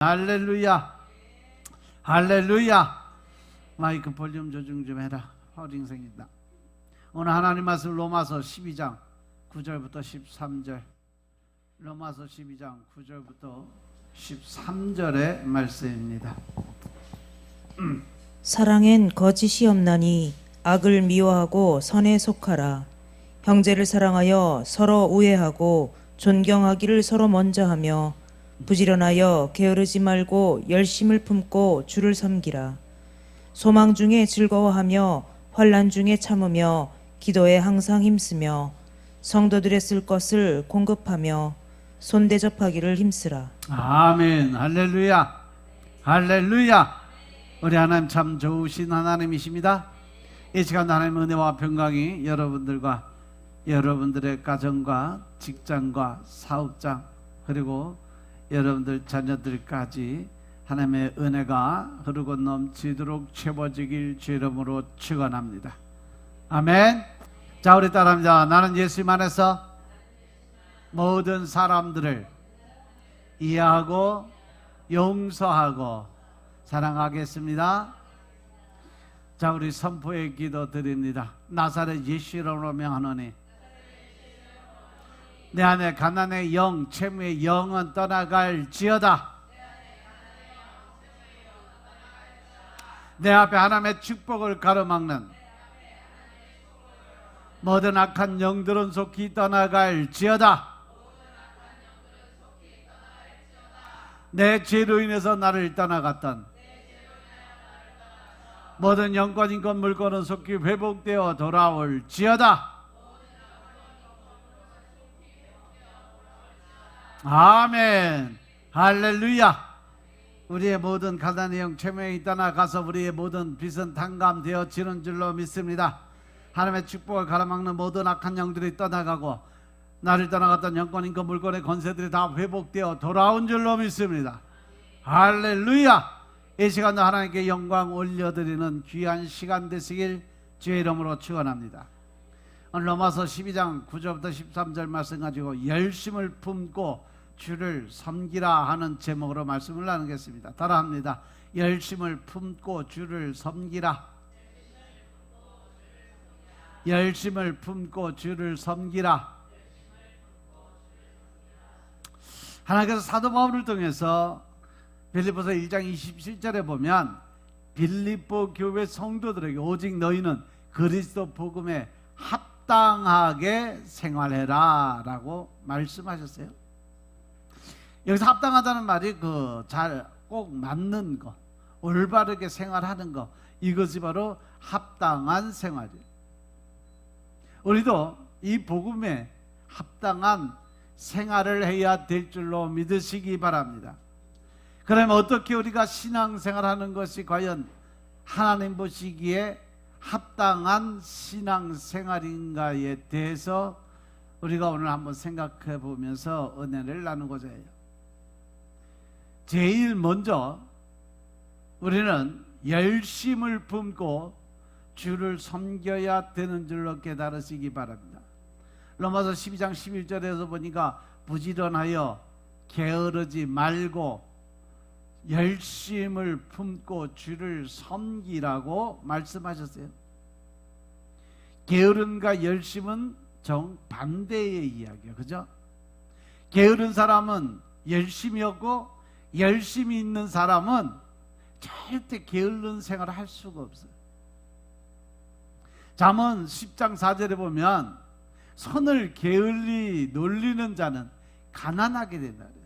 할렐루야, 할렐루야. 마이크 볼륨 조정 좀 해라. 허링 생긴다. 오늘 하나님 말씀 로마서 12장 9절부터 13절. 로마서 12장 9절부터 13절의 말씀입니다. 사랑엔 거짓이 없나니 악을 미워하고 선에 속하라. 형제를 사랑하여 서로 우애하고 존경하기를 서로 먼저 하며 부지런하여 게으르지 말고 열심을 품고 주를 섬기라. 소망 중에 즐거워하며 환난 중에 참으며 기도에 항상 힘쓰며 성도들의 쓸 것을 공급하며 손대접하기를 힘쓰라. 아멘. 할렐루야, 할렐루야. 우리 하나님 참 좋으신 하나님이십니다. 이 시간 하나님의 은혜와 평강이 여러분들과 여러분들의 가정과 직장과 사업장 그리고 여러분들 자녀들까지 하나님의 은혜가 흐르고 넘치도록 채워지길 주 이름으로 축원합니다. 아멘. 자, 우리 따라합니다. 나는 예수님 안에서 모든 사람들을 이해하고 용서하고 사랑하겠습니다. 자, 우리 선포의 기도 드립니다. 나사렛 예수 이름으로 명하노니 내 안에 가난의 영, 채무의 영은 떠나갈지어다. 내 앞에 하나님의 축복을 가로막는 모든 악한 영들은 속히 떠나갈지어다. 내 죄로 인해서 나를 떠나갔던 모든 영권, 인권, 물권은 속히 회복되어 돌아올지어다. 아멘. 할렐루야. 우리의 모든 가난의 영, 채무의 영이 떠나가서 우리의 모든 빚은 탕감되어지는 줄로 믿습니다. 하나님의 축복을 가로막는 모든 악한 영들이 떠나가고 나를 떠나갔던 영권, 인권, 물권의 권세들이 다 회복되어 돌아온 줄로 믿습니다. 할렐루야. 이 시간도 하나님께 영광 올려드리는 귀한 시간 되시길 주의 이름으로 축원합니다. 오늘 로마서 12장 9절부터 13절 말씀 가지고 열심을 품고 주를 섬기라 하는 제목으로 말씀을 나누겠습니다. 따라합니다. 열심을 품고 주를 섬기라. 열심을 품고 주를 섬기라. 하나님께서 사도 바울을 통해서 빌립보서 1장 27절에 보면 빌립보 교회 성도들에게 오직 너희는 그리스도 복음에 합당하게 생활해라 라고 말씀하셨어요. 여기서 합당하다는 말이 잘 꼭 맞는 거, 올바르게 생활하는 거, 이것이 바로 합당한 생활이에요. 우리도 이 복음에 합당한 생활을 해야 될 줄로 믿으시기 바랍니다. 그러면 어떻게 우리가 신앙생활하는 것이 과연 하나님 보시기에 합당한 신앙생활인가에 대해서 우리가 오늘 한번 생각해 보면서 은혜를 나누고자 해요. 제일 먼저 우리는 열심을 품고 주를 섬겨야 되는 줄로 깨달으시기 바랍니다. 로마서 12장 11절에서 보니까 부지런하여 게으르지 말고 열심을 품고 주를 섬기라고 말씀하셨어요. 게으름과 열심은 정반대의 이야기예요. 그죠? 게으른 사람은 열심히 없고 열심히 있는 사람은 절대 게으른 생활을 할 수가 없어요. 잠언 10장 4절에 보면 손을 게을리 놀리는 자는 가난하게 된다 그랬어요.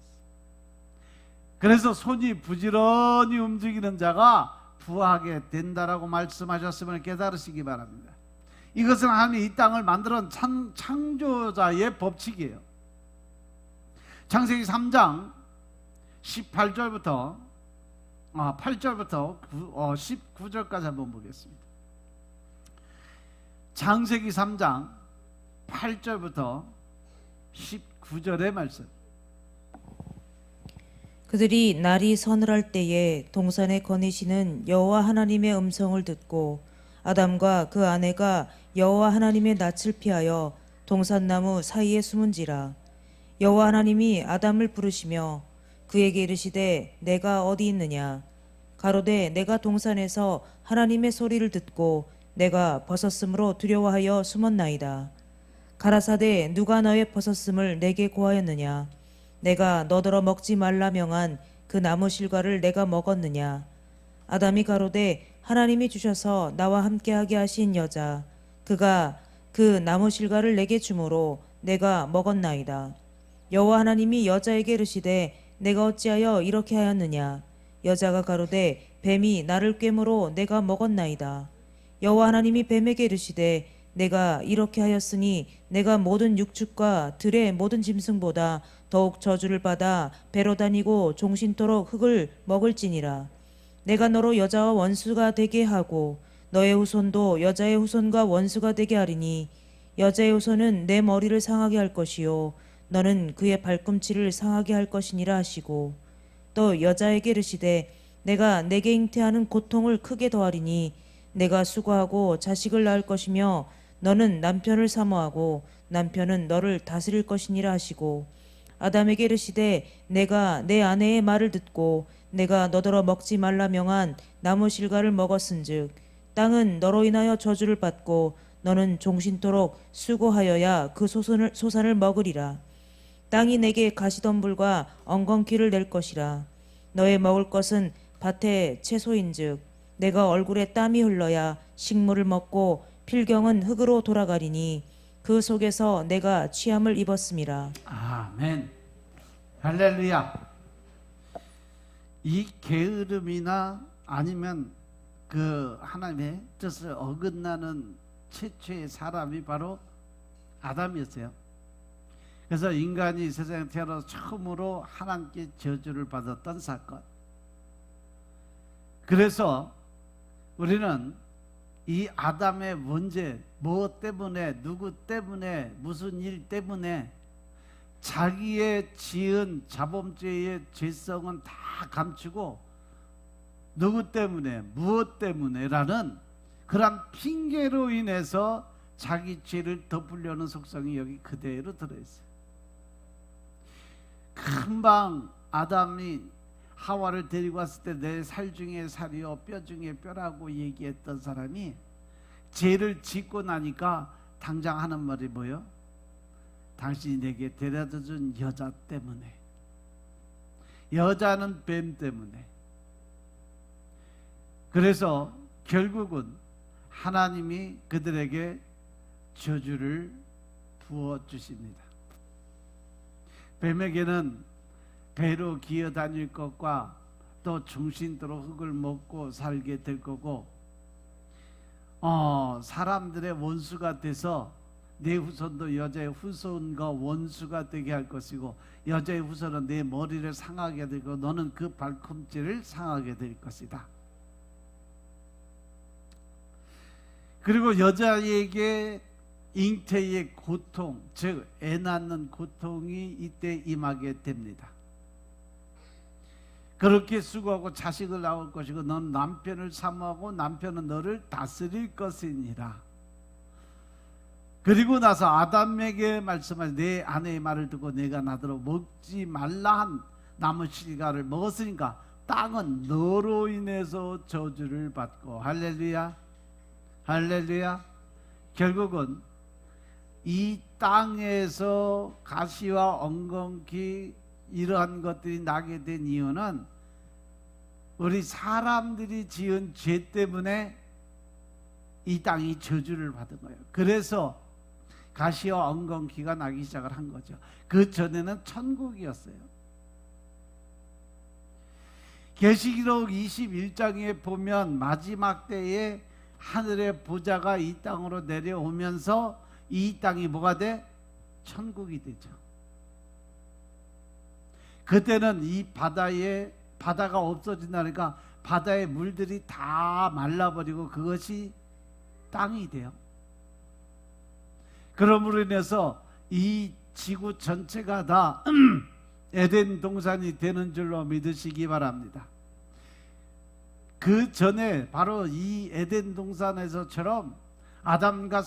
그래서 손이 부지런히 움직이는 자가 부하게 된다라고 말씀하셨음을 깨달으시기 바랍니다. 이것은 하나님이 이 땅을 만들어 창조자의 법칙이에요. 창세기 3장 18절부터 8절부터 19절까지 한번 보겠습니다. 창세기 3장 8절부터 19절의 말씀. 그들이 날이 서늘할 때에 동산에 거니시는 여호와 하나님의 음성을 듣고 아담과 그 아내가 여호와 하나님의 낯을 피하여 동산나무 사이에 숨은지라. 여호와 하나님이 아담을 부르시며 그에게 이르시되 내가 어디 있느냐. 가로되 내가 동산에서 하나님의 소리를 듣고 내가 벗었으므로 두려워하여 숨었나이다. 가라사대 누가 너의 벗었음을 내게 고하였느냐. 내가 너더러 먹지 말라 명한 그 나무 실과를 내가 먹었느냐. 아담이 가로되 하나님이 주셔서 나와 함께하게 하신 여자 그가 그 나무 실과를 내게 주므로 내가 먹었나이다. 여호와 하나님이 여자에게 이르시되 내가 어찌하여 이렇게 하였느냐. 여자가 가로되 뱀이 나를 꿰므로 내가 먹었나이다. 여호와 하나님이 뱀에게 이르시되 내가 이렇게 하였으니 내가 모든 육축과 들의 모든 짐승보다 더욱 저주를 받아 배로 다니고 종신토록 흙을 먹을지니라. 내가 너로 여자와 원수가 되게 하고 너의 후손도 여자의 후손과 원수가 되게 하리니 여자의 후손은 내 머리를 상하게 할 것이요 너는 그의 발꿈치를 상하게 할 것이니라 하시고 또 여자에게 이르시되 내가 내게 잉태하는 고통을 크게 더하리니 내가 수고하고 자식을 낳을 것이며 너는 남편을 사모하고 남편은 너를 다스릴 것이니라 하시고 아담에게 이르시되 내가 내 아내의 말을 듣고 내가 너더러 먹지 말라 명한 나무 실과를 먹었은즉 땅은 너로 인하여 저주를 받고 너는 종신토록 수고하여야 그 소산을 먹으리라. 땅이 내게 가시덤불과 엉겅퀴를 낼 것이라. 너의 먹을 것은 밭의 채소인즉 내가 얼굴에 땀이 흘러야 식물을 먹고 필경은 흙으로 돌아가리니 그 속에서 내가 취함을 입었음이라. 아멘. 할렐루야. 이 게으름이나 아니면 그 하나님의 뜻을 어긋나는 최초의 사람이 바로 아담이었어요. 그래서 인간이 세상에 태어나서 처음으로 하나님께 저주를 받았던 사건. 그래서 우리는 이 아담의 문제, 뭐 때문에, 누구 때문에, 무슨 일 때문에 자기의 지은 자범죄의 죄성은 다 감추고 누구 때문에, 무엇 때문에라는 그런 핑계로 인해서 자기 죄를 덮으려는 속성이 여기 그대로 들어있어요. 금방 아담이 하와를 데리고 왔을 때 내 살 중에 살이요 뼈 중에 뼈라고 얘기했던 사람이 죄를 짓고 나니까 당장 하는 말이 뭐요? 당신이 내게 데려다준 여자 때문에, 여자는 뱀 때문에. 그래서 결국은 하나님이 그들에게 저주를 부어주십니다. 뱀에게는 배로 기어다닐 것과 또 중신도로 흙을 먹고 살게 될 거고, 사람들의 원수가 돼서 내 후손도 여자의 후손과 원수가 되게 할 것이고, 여자의 후손은 내 머리를 상하게 되고 너는 그 발꿈치를 상하게 될 것이다. 그리고 여자에게 잉태의 고통, 즉 애 낳는 고통이 이때 임하게 됩니다. 그렇게 수고하고 자식을 낳을 것이고 넌 남편을 사모하고 남편은 너를 다스릴 것이니라. 그리고 나서 아담에게 말씀하신 내 아내의 말을 듣고 내가 나더러 먹지 말라 한 나무 실과를 먹었으니까 땅은 너로 인해서 저주를 받고. 할렐루야, 할렐루야. 결국은 이 땅에서 가시와 엉겅퀴 이러한 것들이 나게 된 이유는 우리 사람들이 지은 죄 때문에 이 땅이 저주를 받은 거예요. 그래서 가시와 엉겅퀴가 나기 시작을 한 거죠. 그 전에는 천국이었어요. 계시록 21장에 보면 마지막 때에 하늘의 보좌가 이 땅으로 내려오면서 이 땅이 뭐가 돼? 천국이 되죠. 그때는 이 바다가 없어진다니까 바다의 물들이 다 말라버리고 그것이 땅이 돼요. 그러므로 인해서 이 지구 전체가 다 에덴 동산이 되는 줄로 믿으시기 바랍니다. 그 전에 바로 이 에덴 동산에서처럼 아담과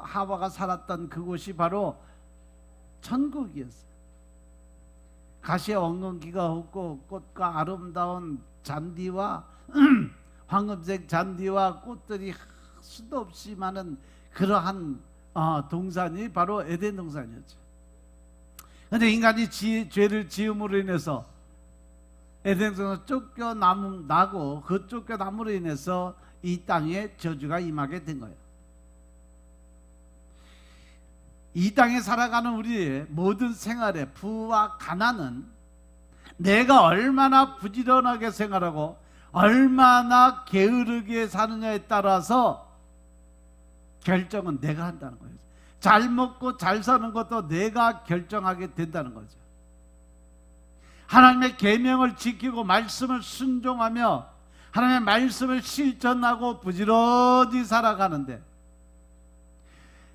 하와가 살았던 그곳이 바로 천국이었어요. 가시에 엉겅퀴가 없고 꽃과 아름다운 잔디와 황금색 잔디와 꽃들이 수도 없이 많은 그러한 동산이 바로 에덴 동산이었죠. 그런데 인간이 죄를 지음으로 인해서 에덴 동산에서 쫓겨나고 그 쫓겨남으로 인해서 이 땅에 저주가 임하게 된 거예요. 이 땅에 살아가는 우리의 모든 생활의 부와 가난은 내가 얼마나 부지런하게 생활하고 얼마나 게으르게 사느냐에 따라서 결정은 내가 한다는 거예요. 잘 먹고 잘 사는 것도 내가 결정하게 된다는 거죠. 하나님의 계명을 지키고 말씀을 순종하며 하나님의 말씀을 실천하고 부지런히 살아가는데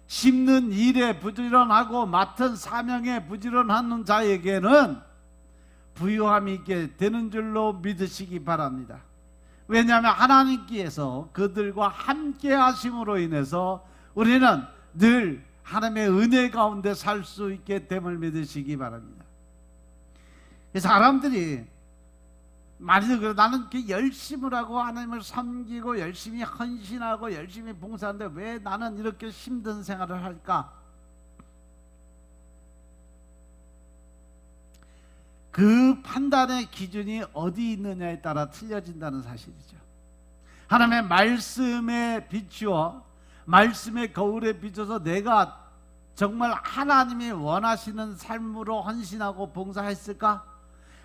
심는 일에 부지런하고 맡은 사명에 부지런하는 자에게는 부유함이 있게 되는 줄로 믿으시기 바랍니다. 왜냐하면 하나님께서 그들과 함께 하심으로 인해서 우리는 늘 하나님의 은혜 가운데 살 수 있게 됨을 믿으시기 바랍니다. 사람들이 많이들 그래, 나는 이렇게 열심을 하고 하나님을 섬기고 열심히 헌신하고 열심히 봉사하는데 왜 나는 이렇게 힘든 생활을 할까? 그 판단의 기준이 어디 있느냐에 따라 틀려진다는 사실이죠. 하나님의 말씀에 비추어 말씀의 거울에 비춰서 내가 정말 하나님이 원하시는 삶으로 헌신하고 봉사했을까?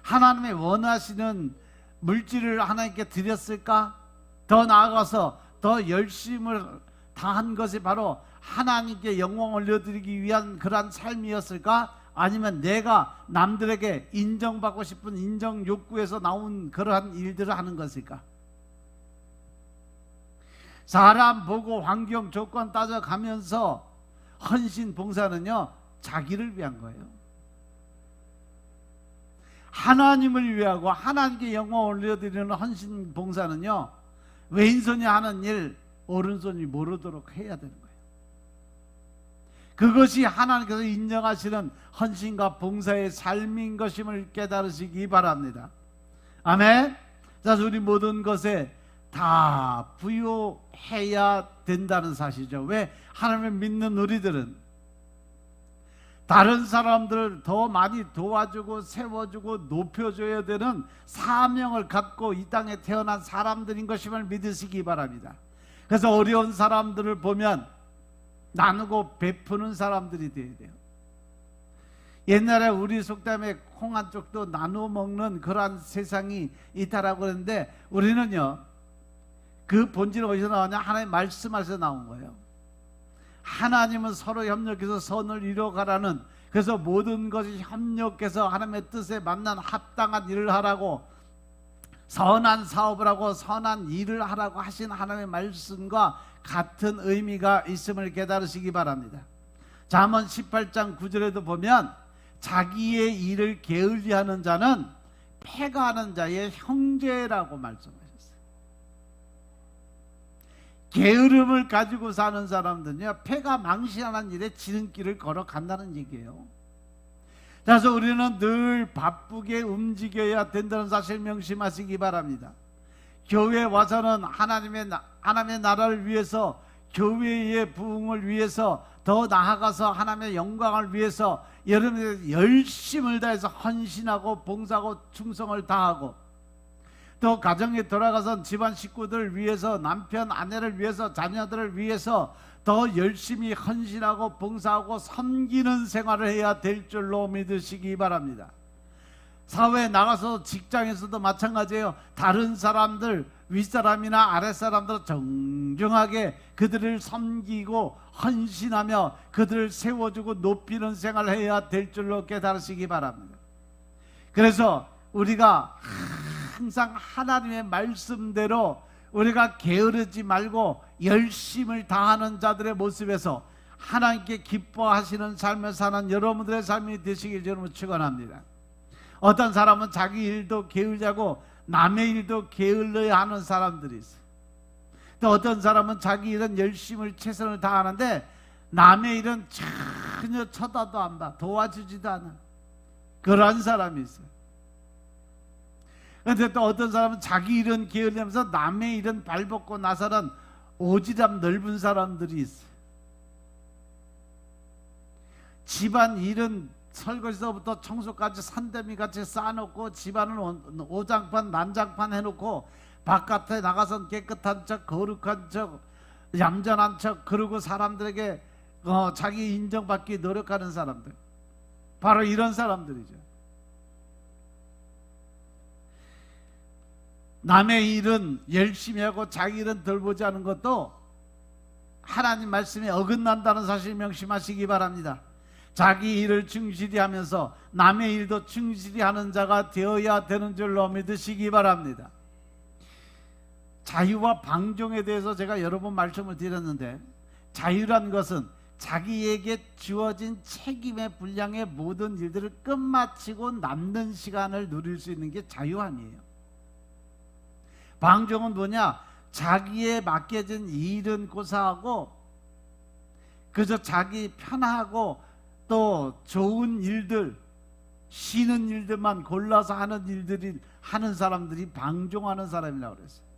하나님이 원하시는 물질을 하나님께 드렸을까? 더 나아가서 더 열심을 다한 것이 바로 하나님께 영광 올려드리기 위한 그러한 삶이었을까? 아니면 내가 남들에게 인정받고 싶은 인정 욕구에서 나온 그러한 일들을 하는 것일까? 사람 보고 환경 조건 따져가면서 헌신 봉사는요 자기를 위한 거예요. 하나님을 위하고 하나님께 영광 올려드리는 헌신 봉사는요 왼손이 하는 일 오른손이 모르도록 해야 되는 거예요. 그것이 하나님께서 인정하시는 헌신과 봉사의 삶인 것임을 깨달으시기 바랍니다. 아멘. 자, 우리 모든 것에 다 부유해야 된다는 사실이죠. 왜? 하나님을 믿는 우리들은 다른 사람들을 더 많이 도와주고 세워주고 높여줘야 되는 사명을 갖고 이 땅에 태어난 사람들인 것임을 믿으시기 바랍니다. 그래서 어려운 사람들을 보면 나누고 베푸는 사람들이 되어야 돼요. 옛날에 우리 속담에 콩 한 쪽도 나누어 먹는 그러한 세상이 있다라고 그랬는데 우리는요 그 본질은 어디서 나왔냐? 하나님 말씀에서 나온 거예요. 하나님은 서로 협력해서 선을 이뤄가라는, 그래서 모든 것이 협력해서 하나님의 뜻에 맞는 합당한 일을 하라고, 선한 사업을 하고 선한 일을 하라고 하신 하나님의 말씀과 같은 의미가 있음을 깨달으시기 바랍니다. 잠언 18장 9절에도 보면 자기의 일을 게을리하는 자는 패가하는 자의 형제라고 말씀하셨어요. 게으름을 가지고 사는 사람들은요 패가 망신하는 일에 지름길을 걸어간다는 얘기예요. 그래서 우리는 늘 바쁘게 움직여야 된다는 사실 명심하시기 바랍니다. 교회에 와서는 하나님의 나라를 위해서, 교회의 부흥을 위해서, 더 나아가서 하나님의 영광을 위해서 여러분들이 열심을 다해서 헌신하고 봉사하고 충성을 다하고, 또 가정에 돌아가서 집안 식구들 위해서, 남편 아내를 위해서, 자녀들을 위해서 더 열심히 헌신하고 봉사하고 섬기는 생활을 해야 될 줄로 믿으시기 바랍니다. 사회에 나가서 직장에서도 마찬가지예요. 다른 사람들, 윗사람이나 아랫사람들 정중하게 그들을 섬기고 헌신하며 그들을 세워주고 높이는 생활을 해야 될 줄로 깨달으시기 바랍니다. 그래서 우리가 항상 하나님의 말씀대로 우리가 게으르지 말고 열심을 다하는 자들의 모습에서 하나님께 기뻐하시는 삶을 사는 여러분들의 삶이 되시길 여러분 축원합니다. 어떤 사람은 자기 일도 게을리하고 남의 일도 게을러야 하는 사람들이 있어요. 또 어떤 사람은 자기 일은 열심을 최선을 다하는데 남의 일은 전혀 쳐다도 안 봐, 도와주지도 않아. 그러한 사람이 있어요. 그런데 또 어떤 사람은 자기 일은 게을리면서 남의 일은 발벗고 나서는 오지랖 넓은 사람들이 있어요. 집안 일은 설거지서부터 청소까지 산더미같이 쌓아놓고 집안은 오장판 난장판 해놓고 바깥에 나가선 깨끗한 척 거룩한 척 얌전한 척 그러고 사람들에게 자기 인정받기 노력하는 사람들, 바로 이런 사람들이죠. 남의 일은 열심히 하고 자기 일은 덜 보지 않은 것도 하나님 말씀에 어긋난다는 사실 명심하시기 바랍니다. 자기 일을 충실히 하면서 남의 일도 충실히 하는 자가 되어야 되는 줄로 믿으시기 바랍니다. 자유와 방종에 대해서 제가 여러 번 말씀을 드렸는데, 자유란 것은 자기에게 주어진 책임의 분량의 모든 일들을 끝마치고 남는 시간을 누릴 수 있는 게 자유 아니에요. 방종은 뭐냐? 자기에 맡겨진 일은 고사하고 그저 자기 편하고 또 좋은 일들, 쉬는 일들만 골라서 하는 일들이 하는 사람들이 방종하는 사람이라고 그랬어요.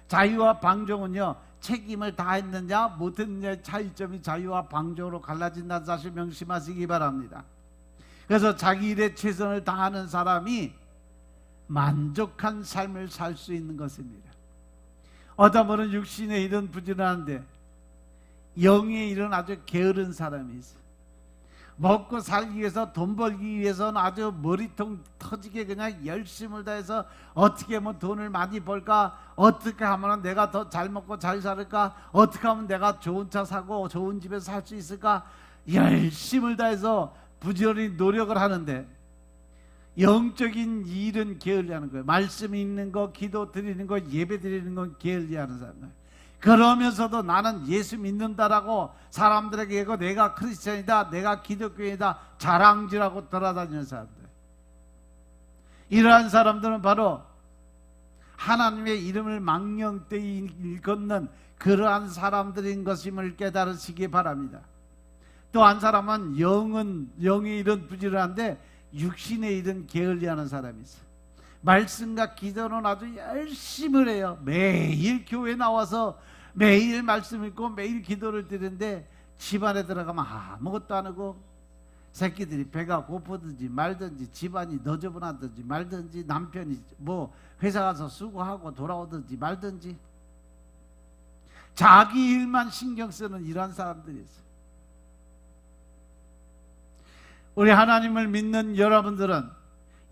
자유와 방종은요, 책임을 다했느냐 못했느냐의 차이점이 자유와 방종으로 갈라진다는 사실 명심하시기 바랍니다. 그래서 자기 일에 최선을 다하는 사람이 만족한 삶을 살 수 있는 것입니다. 어떤 분은 육신의 일은 부지런한데 영의 일은 아주 게으른 사람이 있어요. 먹고 살기 위해서, 돈 벌기 위해서는 아주 머리통 터지게 그냥 열심을 다해서 어떻게 하면 돈을 많이 벌까, 어떻게 하면 내가 더 잘 먹고 잘 살을까, 어떻게 하면 내가 좋은 차 사고 좋은 집에서 살 수 있을까, 열심을 다해서 부지런히 노력을 하는데 영적인 일은 게을리하는 거예요. 말씀 읽는 거, 기도 드리는 거, 예배 드리는 건 게을리하는 사람들. 그러면서도 나는 예수 믿는다라고 사람들에게 얘기하고 내가 크리스천이다, 내가 기독교인이다 자랑질하고 돌아다니는 사람들, 이러한 사람들은 바로 하나님의 이름을 망령되이 일컫는 그러한 사람들인 것임을 깨달으시기 바랍니다. 또 한 사람은 영의 일은 부지런한데 육신의 일은 게을리하는 사람이 있어요. 말씀과 기도는 아주 열심히 해요. 매일 교회 나와서 매일 말씀 읽고 매일 기도를 드리는데 집안에 들어가면 아무것도 안 하고 새끼들이 배가 고프든지 말든지 집안이 너저분하든지 말든지 남편이 뭐 회사 가서 수고하고 돌아오든지 말든지 자기 일만 신경 쓰는 이런 사람들이 있어요. 우리 하나님을 믿는 여러분들은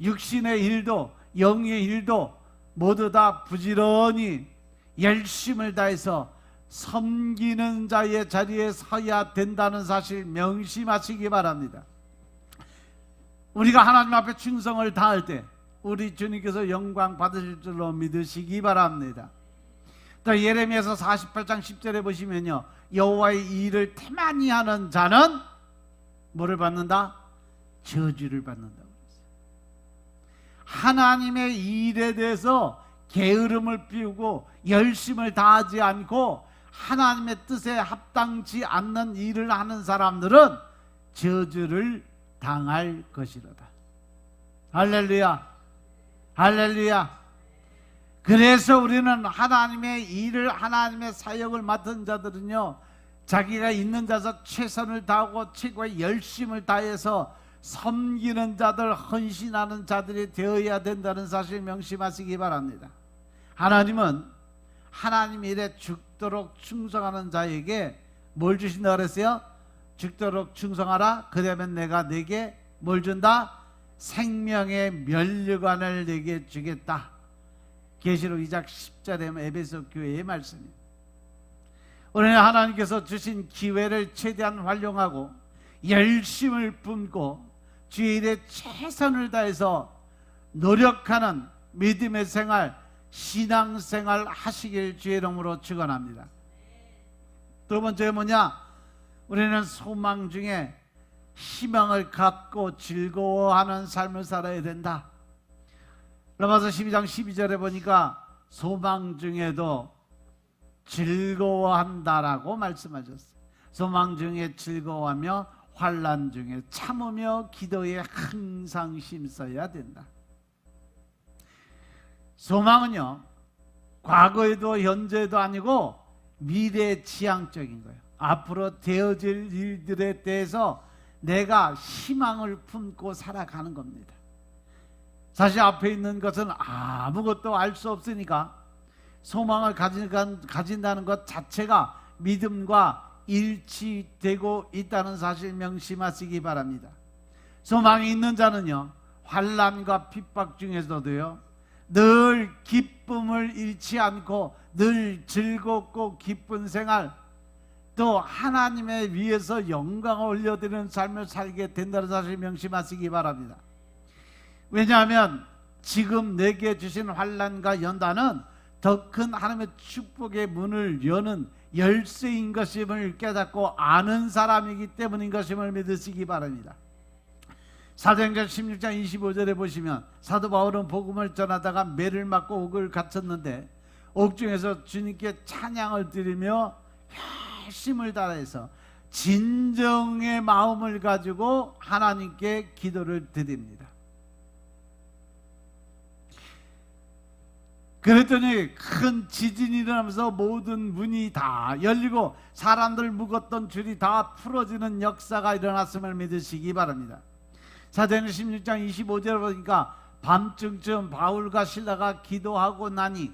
육신의 일도 영의 일도 모두 다 부지런히 열심을 다해서 섬기는 자의 자리에 서야 된다는 사실 명심하시기 바랍니다. 우리가 하나님 앞에 충성을 다할 때 우리 주님께서 영광 받으실 줄로 믿으시기 바랍니다. 또 예레미야서 48장 10절에 보시면요, 여호와의 일을 태만히 하는 자는 뭐를 받는다? 저주를 받는다. 하나님의 일에 대해서 게으름을 피우고 열심을 다하지 않고 하나님의 뜻에 합당치 않는 일을 하는 사람들은 저주를 당할 것이로다. 할렐루야, 할렐루야. 그래서 우리는 하나님의 일을, 하나님의 사역을 맡은 자들은요, 자기가 있는 자서 최선을 다하고 최고의 열심을 다해서 섬기는 자들, 헌신하는 자들이 되어야 된다는 사실 명심하시기 바랍니다. 하나님은 하나님 일에 죽도록 충성하는 자에게 뭘 주신다 그랬어요? 죽도록 충성하라. 그러면 내가 내게 뭘 준다? 생명의 면류관을 내게 주겠다. 계시록 2장 10절에 에베소 교회의 말씀입니다. 우리는 하나님께서 주신 기회를 최대한 활용하고 열심을 뿜고 주의 일에 최선을 다해서 노력하는 믿음의 생활, 신앙생활 하시길 주의 이름으로 축원합니다. 두 번째 뭐냐? 우리는 소망 중에 희망을 갖고 즐거워하는 삶을 살아야 된다. 로마서 12장 12절에 보니까 소망 중에도 즐거워한다라고 말씀하셨어요. 소망 중에 즐거워하며 환난 중에 참으며 기도에 항상 힘써야 된다. 소망은요, 과거에도 현재도 아니고 미래 지향적인 거예요. 앞으로 되어질 일들에 대해서 내가 희망을 품고 살아가는 겁니다. 사실 앞에 있는 것은 아무것도 알 수 없으니까 소망을 가진다는 것 자체가 믿음과 일치되고 있다는 사실 명심하시기 바랍니다. 소망이 있는 자는요, 환난과 핍박 중에서도요, 늘 기쁨을 잃지 않고 늘 즐겁고 기쁜 생활, 또 하나님에 위해서 영광을 올려드리는 삶을 살게 된다는 사실 명심하시기 바랍니다. 왜냐하면 지금 내게 주신 환난과 연단은 더 큰 하나님의 축복의 문을 여는 열쇠인 것임을 깨닫고 아는 사람이기 때문인 것임을 믿으시기 바랍니다. 사도행전 16장 25절에 보시면 사도 바울은 복음을 전하다가 매를 맞고 옥을 갇혔는데 옥중에서 주님께 찬양을 드리며 열심을 다해서 진정의 마음을 가지고 하나님께 기도를 드립니다. 그랬더니 큰 지진이 일어나면서 모든 문이 다 열리고 사람들 묶었던 줄이 다 풀어지는 역사가 일어났음을 믿으시기 바랍니다. 사도행전 16장 25절에 보니까 밤중쯤 바울과 실라가 기도하고 나니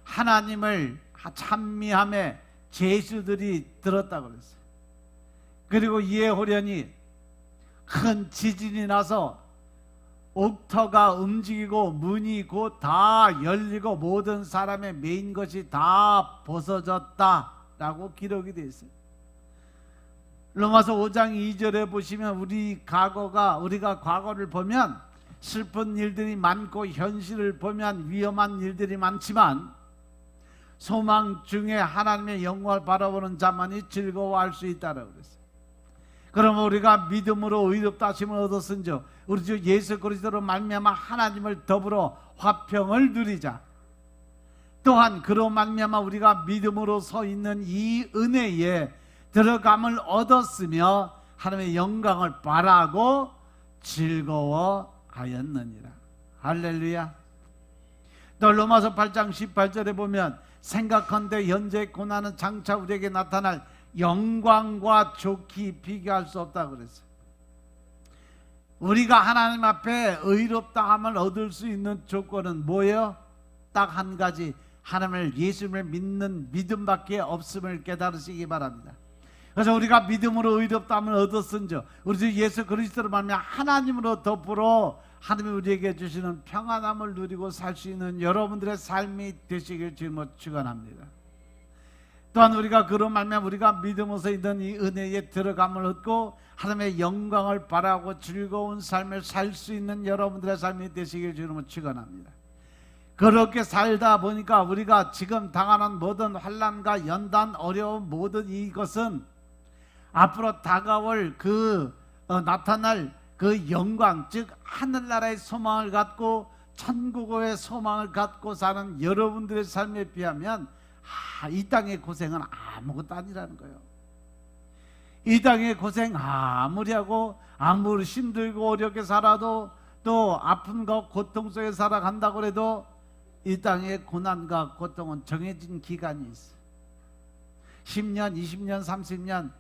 하나님을 찬미하며 제수들이 들었다고 그랬어요. 그리고 이에 호련히 큰 지진이 나서 옥터가 움직이고 문이 곧 다 열리고 모든 사람의 매인 것이 다 벗어졌다라고 기록이 되어 있어요. 로마서 5장 2절에 보시면 우리가 과거를 보면 슬픈 일들이 많고 현실을 보면 위험한 일들이 많지만 소망 중에 하나님의 영광을 바라보는 자만이 즐거워할 수 있다라고 그랬어요. 그러면 우리가 믿음으로 의롭다 하심을 얻었은즉 우리 주 예수 그리스도로 말미암아 하나님을 더불어 화평을 누리자. 또한 그로 말미암아 우리가 믿음으로 서 있는 이 은혜에 들어감을 얻었으며 하나님의 영광을 바라고 즐거워하였느니라. 할렐루야. 또 로마서 8장 18절에 보면 생각한데 현재 고난은 장차 우리에게 나타날 영광과 좋게 비교할 수 없다고 그랬어요. 우리가 하나님 앞에 의롭다함을 얻을 수 있는 조건은 뭐예요? 딱 한 가지, 하나님을 예수님을 믿는 믿음밖에 없음을 깨달으시기 바랍니다. 그래서 우리가 믿음으로 의롭다함을 얻었은즉 우리 주 예수 그리스도로 말미암아 하나님으로 더불어 하나님이 우리에게 주시는 평안함을 누리고 살 수 있는 여러분들의 삶이 되시길 주님으로 축원합니다. 또한 우리가 그로 말미암아 우리가 믿음으로서 있는 이 은혜에 들어감을 얻고 하나님의 영광을 바라고 즐거운 삶을 살 수 있는 여러분들의 삶이 되시길 주님으로 축원합니다. 그렇게 살다 보니까 우리가 지금 당하는 모든 환난과 연단, 어려움 모든 이것은 앞으로 다가올 나타날 그 영광, 즉 하늘나라의 소망을 갖고 천국의 소망을 갖고 사는 여러분들의 삶에 비하면 이 땅의 고생은 아무것도 아니라는 거예요. 이 땅의 고생 아무리 하고 아무리 힘들고 어렵게 살아도 또 아픔과 고통 속에 살아간다고 해도 이 땅의 고난과 고통은 정해진 기간이 있어요. 10년, 20년, 30년.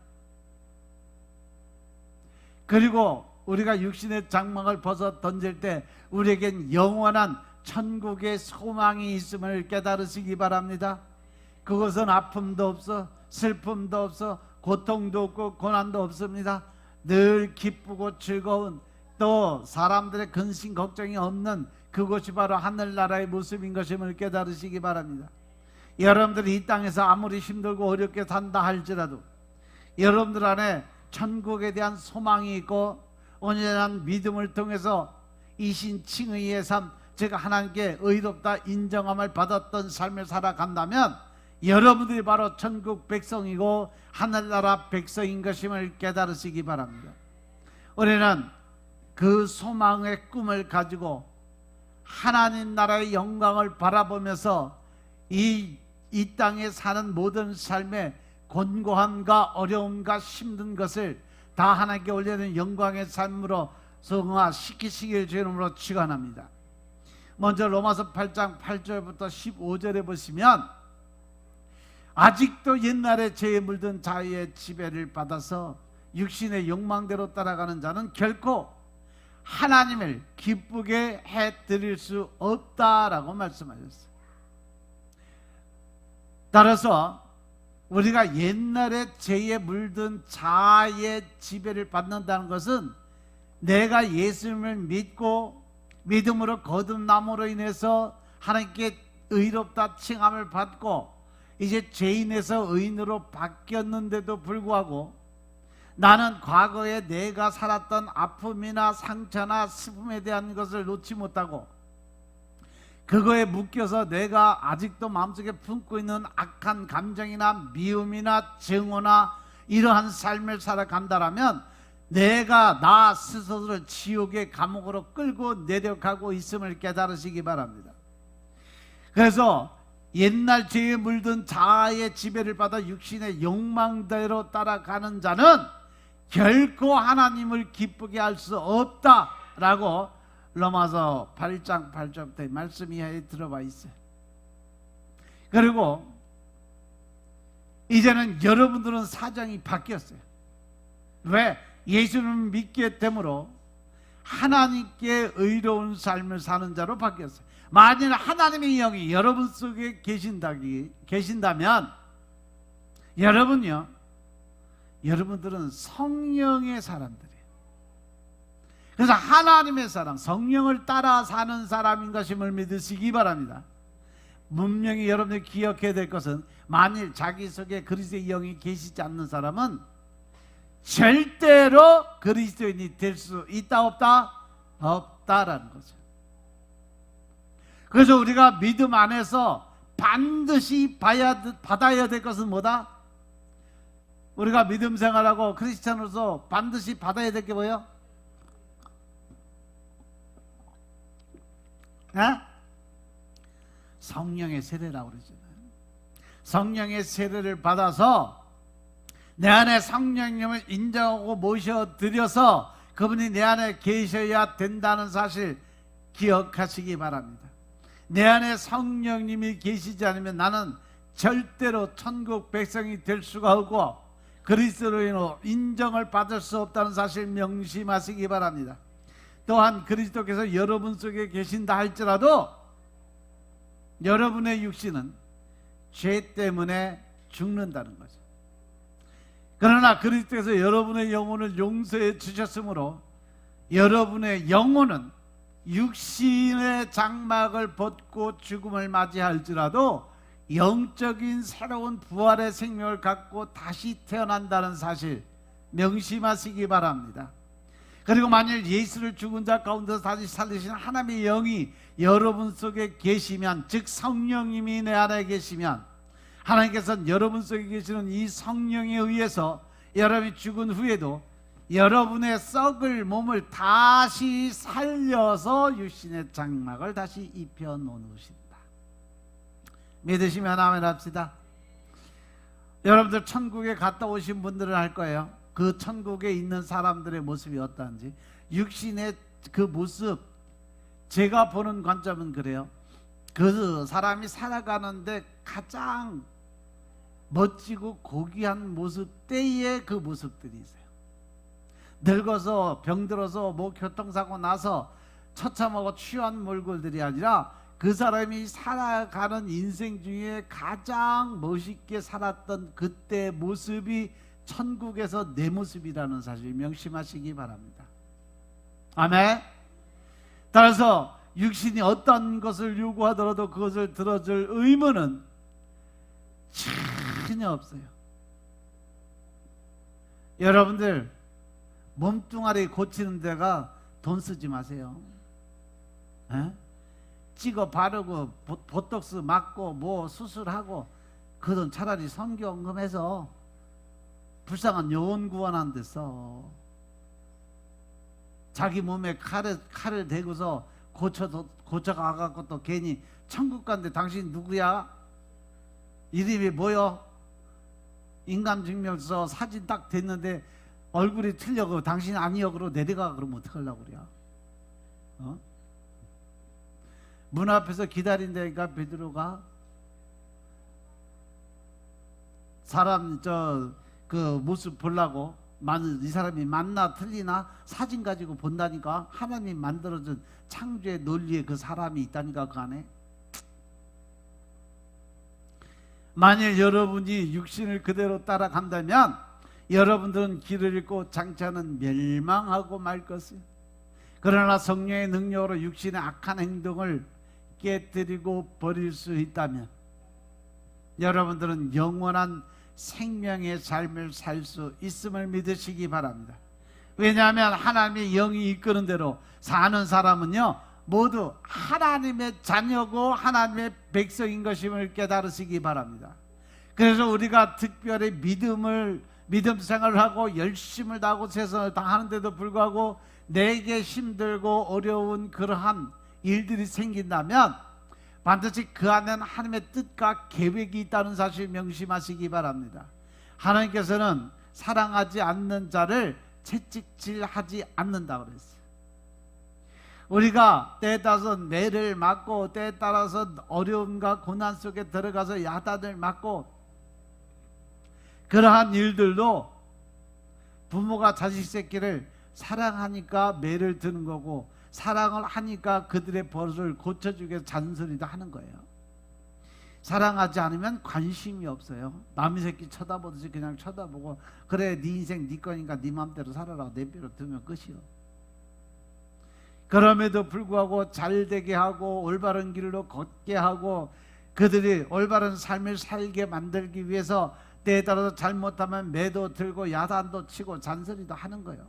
그리고 우리가 육신의 장막을 벗어 던질 때 우리에겐 영원한 천국의 소망이 있음을 깨달으시기 바랍니다. 그것은 아픔도 없어, 슬픔도 없어, 고통도 없고 고난도 없습니다. 늘 기쁘고 즐거운, 또 사람들의 근심 걱정이 없는 그것이 바로 하늘나라의 모습인 것임을 깨달으시기 바랍니다. 여러분들이 이 땅에서 아무리 힘들고 어렵게 산다 할지라도 여러분들 안에 천국에 대한 소망이 있고 온전한 믿음을 통해서 이신칭의의 삶, 즉 하나님께 의롭다 인정함을 받았던 삶을 살아간다면 여러분들이 바로 천국 백성이고 하늘나라 백성인 것임을 깨달으시기 바랍니다. 우리는 그 소망의 꿈을 가지고 하나님 나라의 영광을 바라보면서 이 땅에 사는 모든 삶의 곤고함과 어려움과 힘든 것을 다 하나님께 올려드리는 영광의 삶으로 성화시키시길 주의 이름으로 축원합니다. 먼저 로마서 8장 8절부터 15절에 보시면 아직도 옛날에 죄에 물든 자의 지배를 받아서 육신의 욕망대로 따라가는 자는 결코 하나님을 기쁘게 해드릴 수 없다라고 말씀하셨어요. 따라서 우리가 옛날에 죄에 물든 자의 지배를 받는다는 것은 내가 예수님을 믿고 믿음으로 거듭남으로 인해서 하나님께 의롭다 칭함을 받고 이제 죄인에서 의인으로 바뀌었는데도 불구하고 나는 과거에 내가 살았던 아픔이나 상처나 슬픔에 대한 것을 놓지 못하고 그거에 묶여서 내가 아직도 마음속에 품고 있는 악한 감정이나 미움이나 증오나 이러한 삶을 살아간다라면 내가 나 스스로를 지옥의 감옥으로 끌고 내려가고 있음을 깨달으시기 바랍니다. 그래서 옛날 죄에 물든 자아의 지배를 받아 육신의 욕망대로 따라가는 자는 결코 하나님을 기쁘게 할 수 없다라고 로마서 8장 8절부터 말씀 이하에 들어와 있어요. 그리고 이제는 여러분들은 사정이 바뀌었어요. 왜? 예수님을 믿게 되므로 하나님께 의로운 삶을 사는 자로 바뀌었어요. 만일 하나님의 영이 여러분 속에 계신다면 여러분들은 성령의 사람들이에요. 그래서 하나님의 사람, 성령을 따라 사는 사람인 것임을 믿으시기 바랍니다. 분명히 여러분들이 기억해야 될 것은 만일 자기 속에 그리스도의 영이 계시지 않는 사람은 절대로 그리스도인이 될 수 있다 없다? 없다라는 거죠. 그래서 우리가 믿음 안에서 반드시 받아야 될 것은 뭐다? 우리가 믿음 생활하고 크리스찬으로서 반드시 받아야 될 게 뭐예요? 성령의 세례라고 그러잖아요. 성령의 세례를 받아서 내 안에 성령님을 인정하고 모셔드려서 그분이 내 안에 계셔야 된다는 사실 기억하시기 바랍니다. 내 안에 성령님이 계시지 않으면 나는 절대로 천국 백성이 될 수가 없고 그리스도인으로 인정을 받을 수 없다는 사실 명심하시기 바랍니다. 또한 그리스도께서 여러분 속에 계신다 할지라도 여러분의 육신은 죄 때문에 죽는다는 거죠. 그러나 그리스도께서 여러분의 영혼을 용서해 주셨으므로 여러분의 영혼은 육신의 장막을 벗고 죽음을 맞이할지라도 영적인 새로운 부활의 생명을 갖고 다시 태어난다는 사실 명심하시기 바랍니다. 그리고 만일 예수를 죽은 자 가운데서 다시 살리신 하나님의 영이 여러분 속에 계시면, 즉 성령님이 내 안에 계시면 하나님께서는 여러분 속에 계시는 이 성령에 의해서 여러분이 죽은 후에도 여러분의 썩을 몸을 다시 살려서 육신의 장막을 다시 입혀 놓으신다. 믿으시면 아멘 합시다. 여러분들 천국에 갔다 오신 분들은 알 거예요. 그 천국에 있는 사람들의 모습이 어떠한지. 육신의 그 모습, 제가 보는 관점은 그래요. 그 사람이 살아가는데 가장 멋지고 고귀한 모습 때의 그 모습들이 있어요. 늙어서 병들어서 뭐 교통사고 나서 처참하고 취한 몰골들이 아니라 그 사람이 살아가는 인생 중에 가장 멋있게 살았던 그때 모습이 천국에서 내 모습이라는 사실 명심하시기 바랍니다. 아멘. 따라서 육신이 어떤 것을 요구하더라도 그것을 들어줄 의무는 전혀 없어요. 여러분들 몸뚱아리 고치는 데가 돈 쓰지 마세요. 찍어 바르고 보톡스 맞고 뭐 수술하고 그 돈 차라리 선교헌금해서 불쌍한 영혼 구원하는 데 써. 자기 몸에 칼을 대고서 고쳐가갖고 또 괜히 천국 간데 당신 누구야? 이름이 뭐요? 인감증명서 사진 딱 됐는데 얼굴이 틀려고 당신 아니여으로 내려가 그러면 어떡하려고 그래? 문 앞에서 기다린다니까 베드로가 사람 그 모습 보려고 이 사람이 맞나 틀리나 사진 가지고 본다니까. 하나님 만들어준 창조의 논리에 그 사람이 있다니까 그 안에. 만일 여러분이 육신을 그대로 따라간다면 여러분들은 길을 잃고 장차는 멸망하고 말 것이에요. 그러나 성령의 능력으로 육신의 악한 행동을 깨뜨리고 버릴 수 있다면 여러분들은 영원한 생명의 삶을 살 수 있음을 믿으시기 바랍니다. 왜냐하면 하나님의 영이 이끄는 대로 사는 사람은요 모두 하나님의 자녀고 하나님의 백성인 것임을 깨달으시기 바랍니다. 그래서 우리가 특별히 믿음 생활을 하고 열심을 다하고 최선을 다하는데도 불구하고 내게 힘들고 어려운 그러한 일들이 생긴다면 반드시 그 안에는 하나님의 뜻과 계획이 있다는 사실 명심하시기 바랍니다. 하나님께서는 사랑하지 않는 자를 채찍질하지 않는다고 그랬어요. 우리가 때에 따라서 매를 맞고 때에 따라서 어려움과 고난 속에 들어가서 야단을 맞고 그러한 일들도 부모가 자식 새끼를 사랑하니까 매를 드는 거고 사랑을 하니까 그들의 버릇을 고쳐주기 위해서 잔소리도 하는 거예요. 사랑하지 않으면 관심이 없어요. 남의 새끼 쳐다보듯이 그냥 쳐다보고 그래 네 인생 네 거니까 네 맘대로 살아라 내버려 두면 끝이요. 그럼에도 불구하고 잘되게 하고 올바른 길로 걷게 하고 그들이 올바른 삶을 살게 만들기 위해서 때에 따라서 잘못하면 매도 들고 야단도 치고 잔소리도 하는 거예요.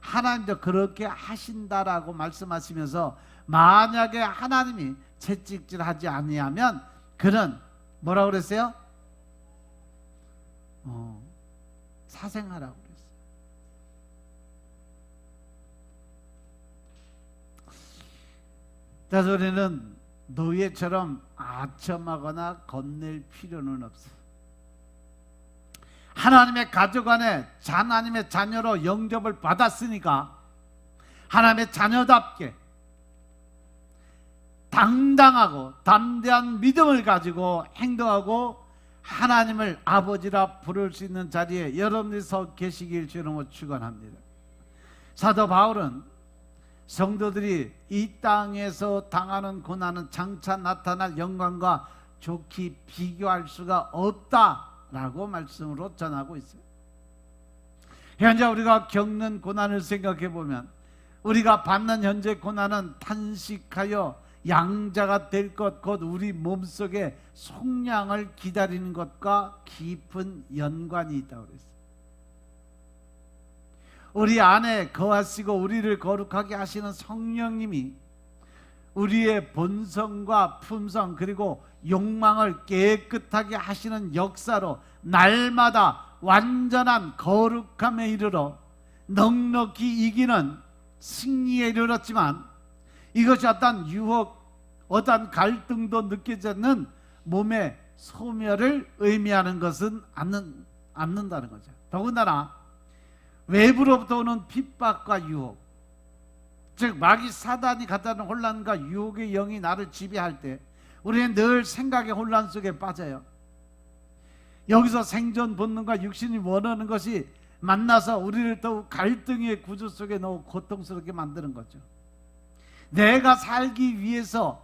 하나님도 그렇게 하신다라고 말씀하시면서 만약에 하나님이 채찍질하지 아니하면 그는 뭐라고 그랬어요? 사생하라고 그랬어요. 그래서 우리는 노예처럼 아첨하거나 겁낼 필요는 없어요. 하나님의 가족 안에 하나님의 자녀로 영접을 받았으니까 하나님의 자녀답게 당당하고 담대한 믿음을 가지고 행동하고 하나님을 아버지라 부를 수 있는 자리에 여러분이 서 계시길 주님으로 축원합니다. 사도 바울은 성도들이 이 땅에서 당하는 고난은 장차 나타날 영광과 좋게 비교할 수가 없다라고 말씀으로 전하고 있어요. 현재 우리가 겪는 고난을 생각해 보면 우리가 받는 현재 고난은 탄식하여 양자가 될 것 곧 우리 몸속에 속량을 기다리는 것과 깊은 연관이 있다고 그랬어요. 우리 안에 거하시고 우리를 거룩하게 하시는 성령님이 우리의 본성과 품성 그리고 욕망을 깨끗하게 하시는 역사로 날마다 완전한 거룩함에 이르러 넉넉히 이기는 승리에 이르렀지만 이것이 어떤 유혹, 어떤 갈등도 느끼지 않는 몸의 소멸을 의미하는 것은 않는다는 거죠. 더군다나 외부로부터 오는 핍박과 유혹, 즉 마귀 사단이 갖다는 혼란과 유혹의 영이 나를 지배할 때 우리는 늘 생각의 혼란 속에 빠져요. 여기서 생존 본능과 육신이 원하는 것이 만나서 우리를 더욱 갈등의 구조 속에 넣고 고통스럽게 만드는 거죠. 내가 살기 위해서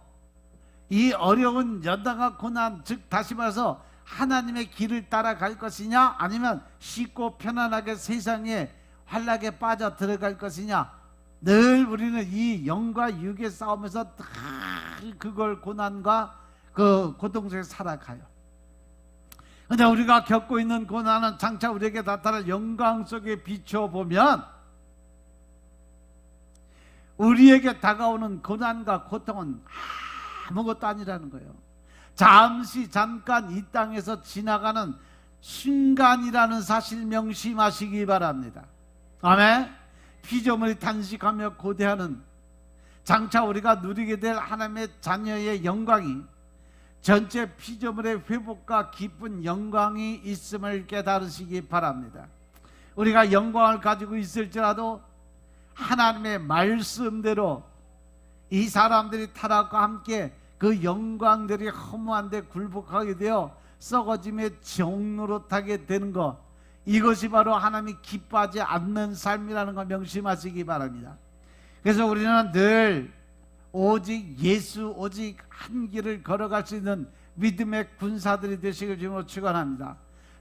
이 어려운 연단과 고난, 즉 다시 말해서 하나님의 길을 따라갈 것이냐 아니면 쉽고 편안하게 세상에 환락에 빠져 들어갈 것이냐, 늘 우리는 이 영과 육의 싸움에서 그걸 고난과 그 고통 속에 살아가요. 근데 우리가 겪고 있는 고난은 장차 우리에게 나타날 영광 속에 비춰보면 우리에게 다가오는 고난과 고통은 아무것도 아니라는 거예요. 잠깐 이 땅에서 지나가는 순간이라는 사실 명심하시기 바랍니다. 아멘. 피조물이 탄식하며 고대하는 장차 우리가 누리게 될 하나님의 자녀의 영광이 전체 피조물의 회복과 기쁜 영광이 있음을 깨달으시기 바랍니다. 우리가 영광을 가지고 있을지라도 하나님의 말씀대로 이 사람들이 타락과 함께 그 영광들이 허무한데 굴복하게 되어 썩어짐의 종노릇하게 되는 것, 이것이 바로 하나님이 기뻐하지 않는 삶이라는 걸 명심하시기 바랍니다. 그래서 우리는 늘 오직 예수, 오직 한 길을 걸어갈 수 있는 믿음의 군사들이 되시길 주님으로 축원합니다.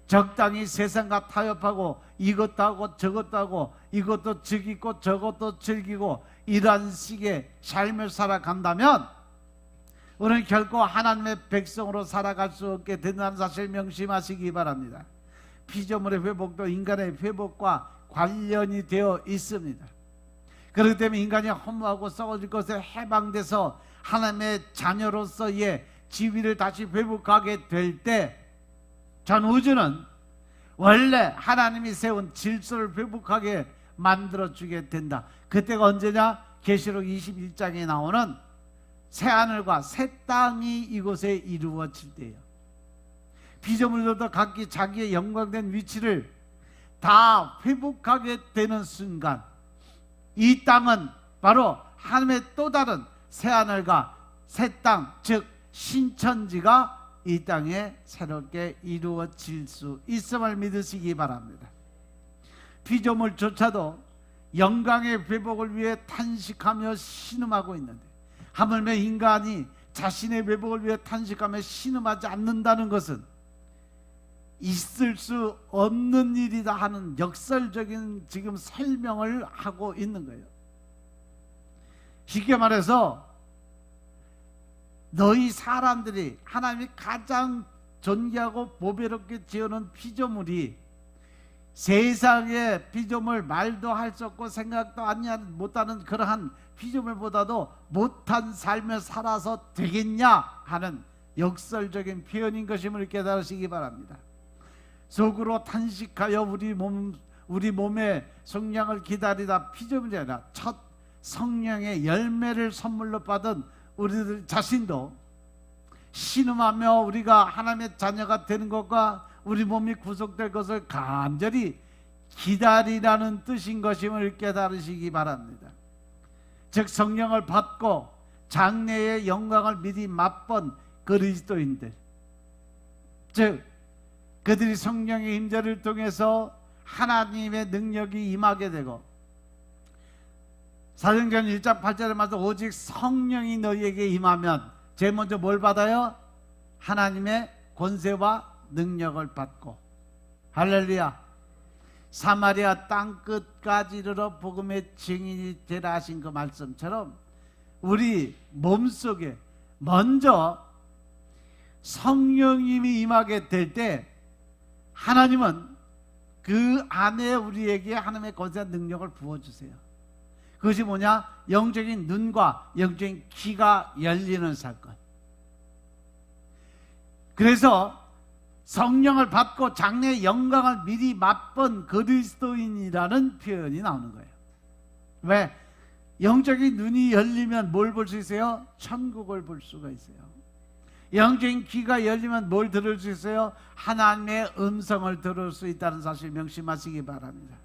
적당히 세상과 타협하고 이것도 하고 저것도 하고 이것도 즐기고 저것도 즐기고 이러한 식의 삶을 살아간다면 우리는 결코 하나님의 백성으로 살아갈 수 없게 된다는 사실 명심하시기 바랍니다. 피조물의 회복도 인간의 회복과 관련이 되어 있습니다. 그렇기 때문에 인간이 허무하고 썩어질 것에 해방돼서 하나님의 자녀로서의 지위를 다시 회복하게 될 때 전 우주는 원래 하나님이 세운 질서를 회복하게 만들어주게 된다. 그때가 언제냐? 계시록 21장에 나오는 새하늘과 새 땅이 이곳에 이루어질 때예요. 피조물들도 각기 자기의 영광된 위치를 다 회복하게 되는 순간 이 땅은 바로 하나님의 또 다른 새하늘과 새 땅, 즉 신천지가 이 땅에 새롭게 이루어질 수 있음을 믿으시기 바랍니다. 피조물조차도 영광의 회복을 위해 탄식하며 신음하고 있는데 하물며 인간이 자신의 회복을 위해 탄식하며 신음하지 않는다는 것은 있을 수 없는 일이다 하는 역설적인 지금 설명을 하고 있는 거예요. 쉽게 말해서 너희 사람들이 하나님이 가장 존귀하고 보배롭게 지어놓은 피조물이 세상의 피조물, 말도 할 수 없고 생각도 못하는 그러한 피조물보다도 못한 삶을 살아서 되겠냐 하는 역설적인 표현인 것임을 깨달으시기 바랍니다. 속으로 탄식하여 우리 몸의 성령을 기다리다 피조물이 아니라 첫 성령의 열매를 선물로 받은 우리들 자신도 신음하며 우리가 하나님의 자녀가 되는 것과 우리 몸이 구속될 것을 간절히 기다리라는 뜻인 것임을 깨달으시기 바랍니다. 즉 성령을 받고 장래의 영광을 미리 맛본 그리스도인들, 즉 그들이 성령의 임재를 통해서 하나님의 능력이 임하게 되고 사도행전 1장 8절에 말씀 오직 성령이 너희에게 임하면 제일 먼저 뭘 받아요? 하나님의 권세와 능력을 받고, 할렐루야, 사마리아 땅끝까지 이르러 복음의 증인이 되라 하신 그 말씀처럼 우리 몸속에 먼저 성령님이 임하게 될 때 하나님은 그 안에 우리에게 하나님의 권세와 능력을 부어주세요. 그것이 뭐냐? 영적인 눈과 영적인 귀가 열리는 사건. 그래서 성령을 받고 장래의 영광을 미리 맛본 그리스도인이라는 표현이 나오는 거예요. 왜? 영적인 눈이 열리면 뭘 볼 수 있어요? 천국을 볼 수가 있어요. 영적인 귀가 열리면 뭘 들을 수 있어요? 하나님의 음성을 들을 수 있다는 사실 명심하시기 바랍니다.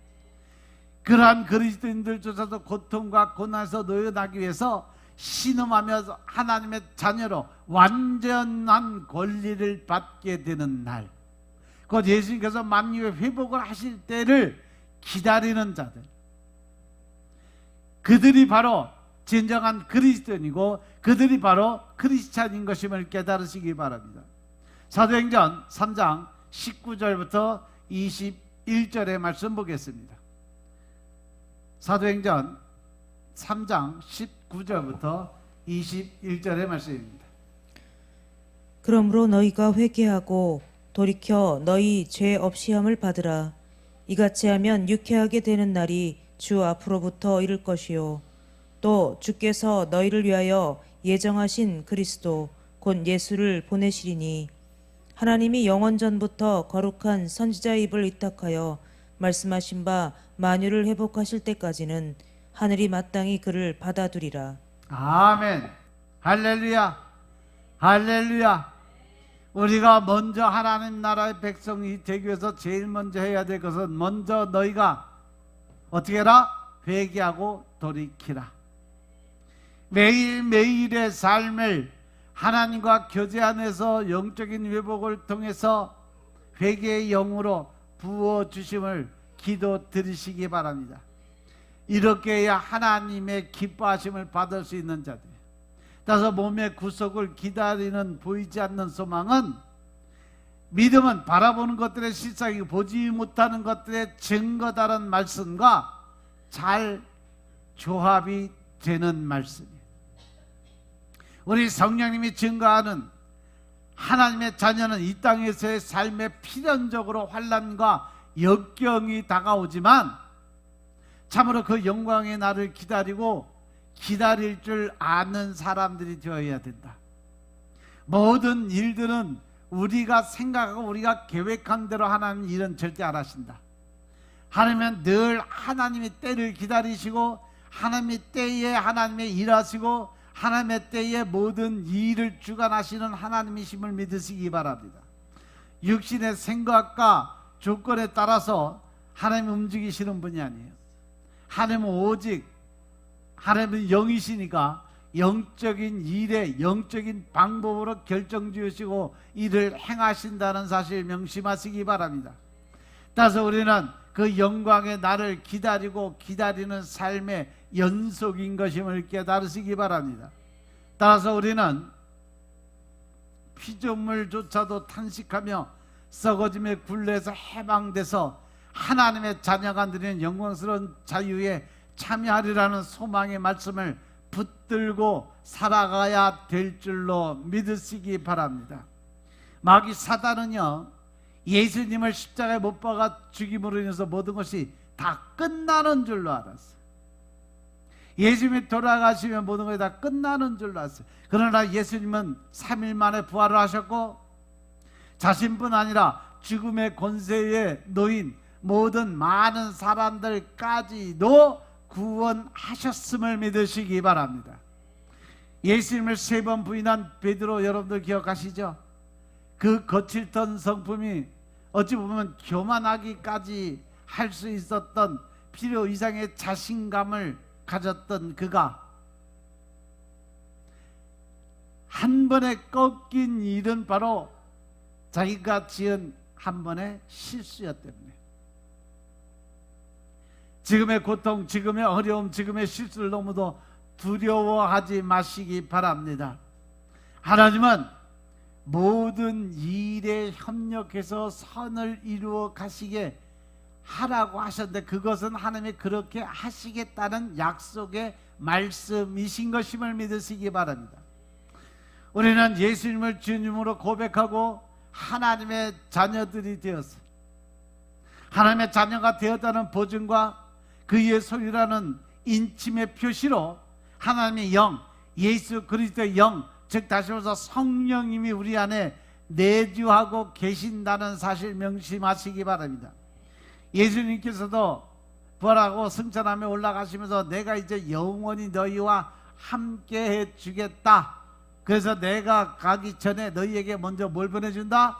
그러한 그리스도인들조차도 고통과 고난에서 놓여나기 위해서 신음하며 하나님의 자녀로 완전한 권리를 받게 되는 날, 곧 예수님께서 만유의 회복을 하실 때를 기다리는 자들, 그들이 바로 진정한 그리스도인이고 그들이 바로 크리스찬인 것임을 깨달으시기 바랍니다. 사도행전 3장 19절부터 21절의 말씀 보겠습니다. 사도행전 3장 19절부터 21절의 말씀입니다. 그러므로 너희가 회개하고 돌이켜 너희 죄 없이함을 받으라. 이같이 하면 유쾌하게 되는 날이 주 앞으로부터 이를 것이요 또 주께서 너희를 위하여 예정하신 그리스도 곧 예수를 보내시리니 하나님이 영원 전부터 거룩한 선지자의 입을 의탁하여 말씀하신 바 만유를 회복하실 때까지는 하늘이 마땅히 그를 받아두리라. 아멘. 할렐루야. 할렐루야. 우리가 먼저 하나님 나라의 백성이 되기 위해서 제일 먼저 해야 될 것은 먼저 너희가 어떻게 해라? 회개하고 돌이키라. 매일매일의 삶을 하나님과 교제 안에서 영적인 회복을 통해서 회개의 영으로 부어주심을 기도 드리시기 바랍니다. 이렇게 해야 하나님의 기뻐하심을 받을 수 있는 자들. 따라서 몸의 구속을 기다리는 보이지 않는 소망은, 믿음은 바라보는 것들의 실상이고 보지 못하는 것들의 증거다라는 말씀과 잘 조합이 되는 말씀이에요. 우리 성령님이 증거하는 하나님의 자녀는 이 땅에서의 삶에 필연적으로 환난과 역경이 다가오지만 참으로 그 영광의 날을 기다리고 기다릴 줄 아는 사람들이 되어야 된다. 모든 일들은 우리가 생각하고 우리가 계획한 대로 하나님 일은 절대 안 하신다. 하나님은 늘 하나님의 때를 기다리시고 하나님의 때에 하나님의 일하시고 하나님의 때에 모든 일을 주관하시는 하나님이심을 믿으시기 바랍니다. 육신의 생각과 조건에 따라서 하나님이 움직이시는 분이 아니에요. 하나님은 오직 하나님은 영이시니까 영적인 일에 영적인 방법으로 결정지으시고 일을 행하신다는 사실 명심하시기 바랍니다. 따라서 우리는 그 영광의 날을 기다리고 기다리는 삶의 연속인 것임을 깨달으시기 바랍니다. 따라서 우리는 피조물조차도 탄식하며 썩어짐의 굴레에서 해방돼서 하나님의 자녀가 누리는 영광스러운 자유에 참여하리라는 소망의 말씀을 붙들고 살아가야 될 줄로 믿으시기 바랍니다. 마귀 사단은요, 예수님을 십자가에 못 박아 죽임으로 인해서 모든 것이 다 끝나는 줄로 알았어요. 예수님이 돌아가시면 모든 것이 다 끝나는 줄로 알았어요. 그러나 예수님은 3일 만에 부활을 하셨고 자신뿐 아니라 죽음의 권세에 놓인 모든 많은 사람들까지도 구원하셨음을 믿으시기 바랍니다. 예수님을 3번 부인한 베드로 여러분들 기억하시죠? 그 거칠던 성품이 어찌 보면 교만하기까지 할 수 있었던 필요 이상의 자신감을 가졌던 그가 한 번에 꺾인 일은 바로 자기가 지은 한 번의 실수였기 때문에, 지금의 고통, 지금의 어려움, 지금의 실수를 너무도 두려워하지 마시기 바랍니다. 하나님은 모든 일에 협력해서 선을 이루어 가시게 하라고 하셨는데 그것은 하나님이 그렇게 하시겠다는 약속의 말씀이신 것임을 믿으시기 바랍니다. 우리는 예수님을 주님으로 고백하고 하나님의 자녀들이 되었어요. 하나님의 자녀가 되었다는 보증과 그의 소유라는 인침의 표시로 하나님의 영, 예수 그리스도의 영, 즉 다시 말해서 성령님이 우리 안에 내주하고 계신다는 사실 명심하시기 바랍니다. 예수님께서도 부활하고 승천하며 올라가시면서 내가 이제 영원히 너희와 함께 해주겠다. 그래서 내가 가기 전에 너희에게 먼저 뭘 보내준다?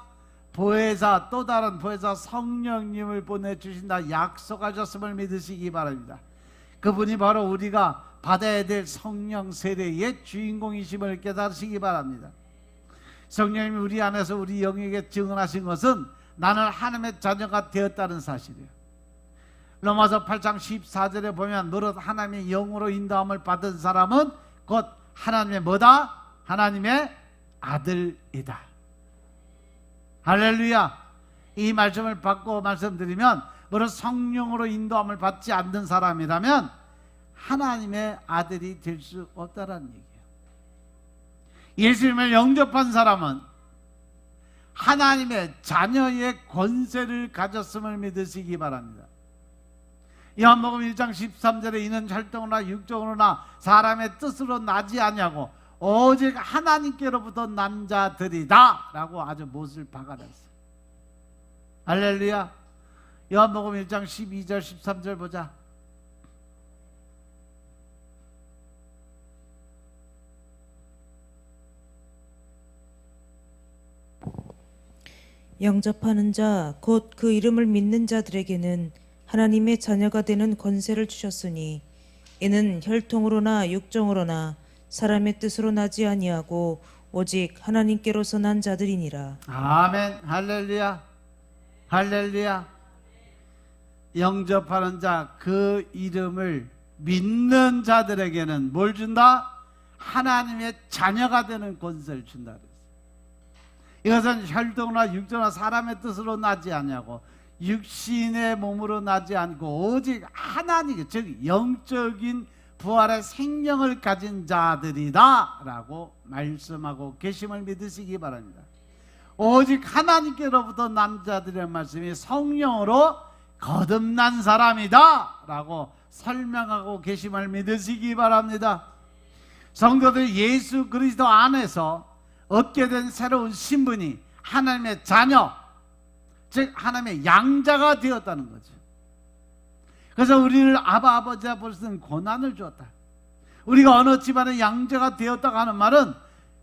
보혜사, 또 다른 보혜사 성령님을 보내주신다 약속하셨음을 믿으시기 바랍니다. 그분이 바로 우리가 받아야 될 성령 세례의 주인공이심을 깨달으시기 바랍니다. 성령님이 우리 안에서 우리 영에게 증언하신 것은 나는 하나님의 자녀가 되었다는 사실이에요. 로마서 8장 14절에 보면 무릇 하나님의 영으로 인도함을 받은 사람은 곧 하나님의 뭐다? 하나님의 아들이다. 할렐루야. 이 말씀을 받고 말씀드리면 무릇 성령으로 인도함을 받지 않는 사람이라면 하나님의 아들이 될 수 없다는 얘기예요. 예수님을 영접한 사람은 하나님의 자녀의 권세를 가졌음을 믿으시기 바랍니다. 요한복음 1장 13절에 이는 혈통으로나 육정으로나 사람의 뜻으로 나지 아니하고 오직 하나님께로부터 난 자들이다 라고 아주 못을 박아놨어요. 할렐루야. 요한복음 1장 12절 13절 보자. 영접하는 자 곧 그 이름을 믿는 자들에게는 하나님의 자녀가 되는 권세를 주셨으니 이는 혈통으로나 육정으로나 사람의 뜻으로 나지 아니하고 오직 하나님께로서 난 자들이니라. 아멘. 할렐루야. 할렐루야. 영접하는 자 그 이름을 믿는 자들에게는 뭘 준다? 하나님의 자녀가 되는 권세를 준다 그랬어요. 이것은 혈통이나 육정이나 사람의 뜻으로 나지 아니하고 육신의 몸으로 나지 않고 오직 하나님, 즉 영적인 부활의 생명을 가진 자들이다 라고 말씀하고 계심을 믿으시기 바랍니다. 오직 하나님께로부터 난 자들의 말씀이 성령으로 거듭난 사람이다 라고 설명하고 계심을 믿으시기 바랍니다. 성도들, 예수 그리스도 안에서 얻게 된 새로운 신분이 하나님의 자녀, 즉 하나님의 양자가 되었다는 거죠. 그래서 우리를 아바 아버지라 부를 수 있는 고난을 주었다. 우리가 어느 집안의 양자가 되었다고 하는 말은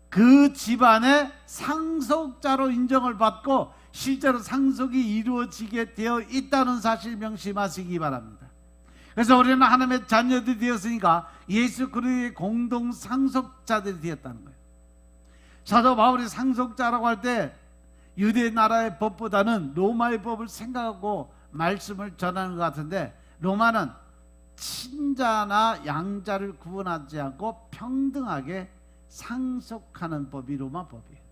그 집안의 상속자로 인정을 받고 실제로 상속이 이루어지게 되어 있다는 사실 명심하시기 바랍니다. 그래서 우리는 하나님의 자녀들이 되었으니까 예수 그리스도의 공동 상속자들이 되었다는 거예요. 사도 바울이 상속자라고 할 때 유대 나라의 법보다는 로마의 법을 생각하고 말씀을 전하는 것 같은데, 로마는 친자나 양자를 구분하지 않고 평등하게 상속하는 법이 로마 법이에요.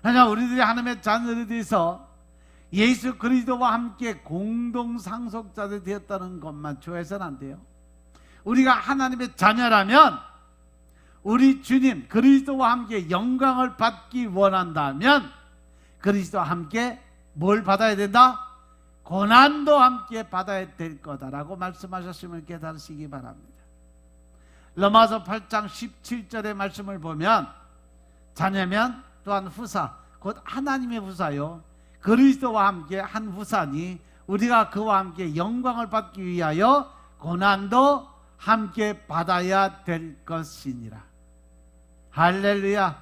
그러니까 우리들이 하나님의 자녀들이 돼서 예수 그리스도와 함께 공동 상속자들이 되었다는 것만 좋아해서는 안 돼요. 우리가 하나님의 자녀라면 우리 주님 그리스도와 함께 영광을 받기 원한다면 그리스도와 함께 뭘 받아야 된다? 고난도 함께 받아야 될 거다라고 말씀하셨음을 깨달으시기 바랍니다. 로마서 8장 17절의 말씀을 보면 자녀면 또한 후사, 곧 하나님의 후사요 그리스도와 함께 한 후사니 우리가 그와 함께 영광을 받기 위하여 고난도 함께 받아야 될 것이니라. 할렐루야.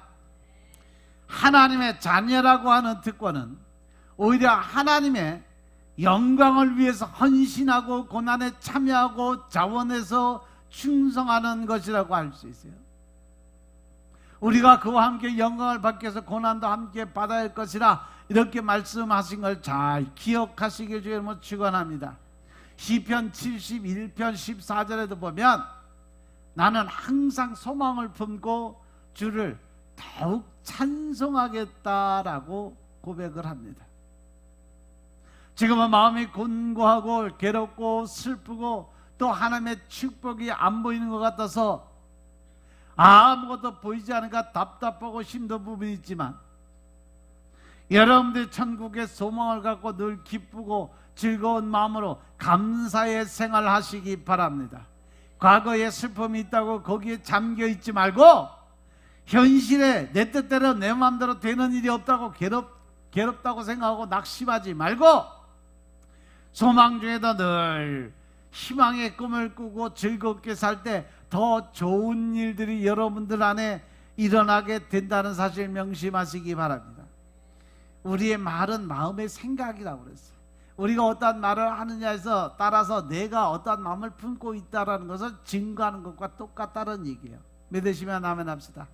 하나님의 자녀라고 하는 특권은 오히려 하나님의 영광을 위해서 헌신하고 고난에 참여하고 자원해서 충성하는 것이라고 할 수 있어요. 우리가 그와 함께 영광을 받기 위해서 고난도 함께 받아야 할 것이라 이렇게 말씀하신 걸 잘 기억하시길 주님으로 축원합니다. 시편 71편 14절에도 보면 나는 항상 소망을 품고 주를 더욱 찬송하겠다라고 고백을 합니다. 지금은 마음이 곤고하고 괴롭고 슬프고 또 하나님의 축복이 안 보이는 것 같아서 아무것도 보이지 않으니까 답답하고 힘든 부분이 있지만 여러분들 천국의 소망을 갖고 늘 기쁘고 즐거운 마음으로 감사의 생활하시기 바랍니다. 과거에 슬픔이 있다고 거기에 잠겨 있지 말고 현실에 내 뜻대로 내 마음대로 되는 일이 없다고 괴롭다고 생각하고 낙심하지 말고 소망 중에도 늘 희망의 꿈을 꾸고 즐겁게 살 때 더 좋은 일들이 여러분들 안에 일어나게 된다는 사실 명심하시기 바랍니다. 우리의 말은 마음의 생각이라고 그랬어요. 우리가 어떠한 말을 하느냐에서 따라서 내가 어떠한 마음을 품고 있다는 것을 증거하는 것과 똑같다는 얘기예요. 믿으시면 아멘 합시다.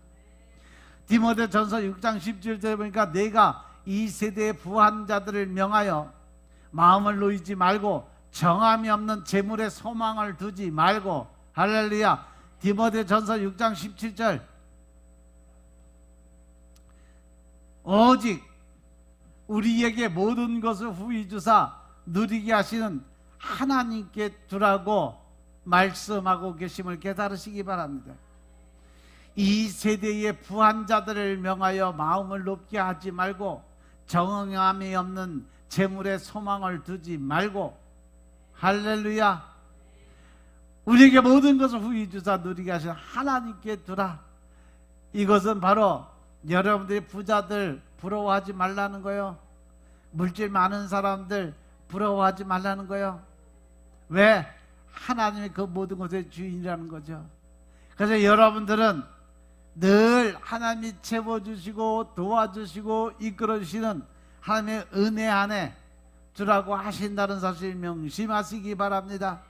디모데전서 6장 17절에 보니까 내가 이 세대의 부한 자들을 명하여 마음을 놓이지 말고 정함이 없는 재물에 소망을 두지 말고, 할렐루야. 디모데전서 6장 17절 오직 우리에게 모든 것을 후히 주사 누리게 하시는 하나님께 두라고 말씀하고 계심을 깨달으시기 바랍니다. 이 세대의 부한 자들을 명하여 마음을 높게 하지 말고 정함이 없는 재물에 소망을 두지 말고, 할렐루야. 우리에게 모든 것을 후히 주사 누리게 하시는 하나님께 두라. 이것은 바로 여러분들이 부자들 부러워하지 말라는 거예요. 물질 많은 사람들 부러워하지 말라는 거예요. 왜? 하나님이 그 모든 것의 주인이라는 거죠. 그래서 여러분들은 늘 하나님이 채워주시고 도와주시고 이끌어주시는 하나님의 은혜 안에 주라고 하신다는 사실 명심하시기 바랍니다.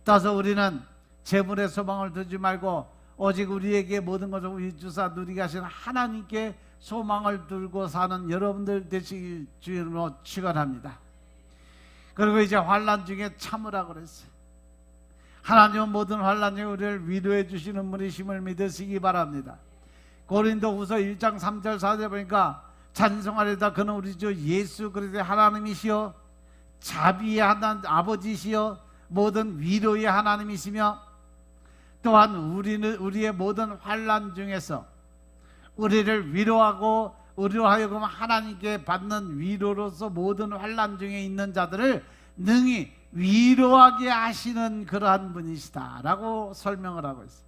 따라서 우리는 재물의 소망을 두지 말고 오직 우리에게 모든 것을 우리 주사 누리게 하신 하나님께 소망을 두고 사는 여러분들 되시길 주님으로 축원합니다. 그리고 이제 환난 중에 참으라고 그랬어요. 하나님은 모든 환난 중에 우리를 위로해 주시는 분이심을 믿으시기 바랍니다. 고린도후서 1장 3절 4절 보니까 찬송하리다 그는 우리 주 예수 그리스도의 하나님이시여 자비의 하나님 아버지시여 모든 위로의 하나님이시며 또한 우리의 모든 환난 중에서 우리를 위로하고 우리로 하여금 하나님께 받는 위로로서 모든 환난 중에 있는 자들을 능히 위로하게 하시는 그러한 분이시다 라고 설명을 하고 있어요.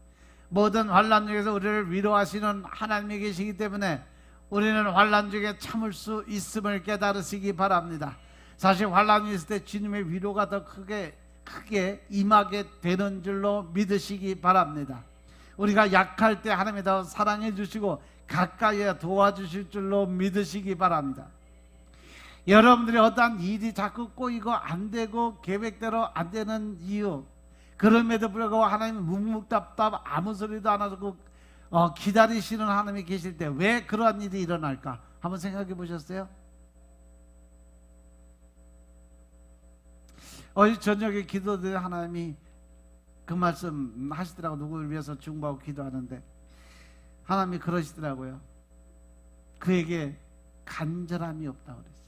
모든 환난 중에서 우리를 위로하시는 하나님이 계시기 때문에 우리는 환난 중에 참을 수 있음을 깨달으시기 바랍니다. 사실 환난이 있을 때 주님의 위로가 더 크게 임하게 되는 줄로 믿으시기 바랍니다. 우리가 약할 때 하나님이 더 사랑해 주시고 가까이 도와주실 줄로 믿으시기 바랍니다. 여러분들이 어떠한 일이 자꾸 꼬이고 안 되고 계획대로 안 되는 이유, 그럼에도 불구하고 하나님 묵묵답답 아무 소리도 안 하고 기다리시는 하나님이 계실 때 왜 그러한 일이 일어날까? 한번 생각해 보셨어요? 어제 저녁에 기도드린 하나님이 그 말씀 하시더라고. 누구를 위해서 중보하고 기도하는데 하나님이 그러시더라고요. 그에게 간절함이 없다고 그랬어요.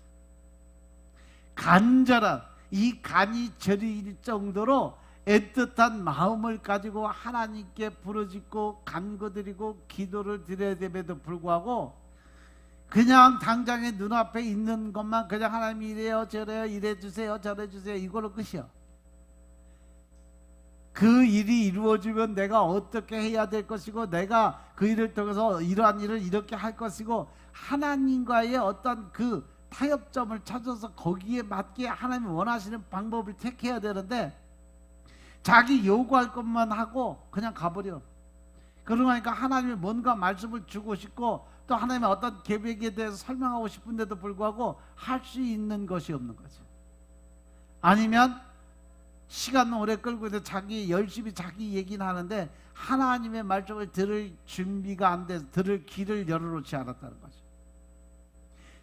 간절한, 이 간이 저릴 정도로 애틋한 마음을 가지고 하나님께 부르짖고 간구드리고 기도를 드려야 됨에도 불구하고 그냥 당장에 눈앞에 있는 것만 그냥 하나님이 이래요 저래요 이래주세요 저래주세요 이걸로 끝이요. 그 일이 이루어지면 내가 어떻게 해야 될 것이고 내가 그 일을 통해서 이러한 일을 이렇게 할 것이고 하나님과의 어떤 그 타협점을 찾아서 거기에 맞게 하나님이 원하시는 방법을 택해야 되는데 자기 요구할 것만 하고 그냥 가버려. 그러니까 하나님이 뭔가 말씀을 주고 싶고 또 하나님의 어떤 계획에 대해서 설명하고 싶은데도 불구하고 할 수 있는 것이 없는 거죠. 아니면 시간 오래 끌고 있는데 자기 열심히 자기 얘기는 하는데 하나님의 말씀을 들을 준비가 안 돼서 들을 길을 열어놓지 않았다는 거죠.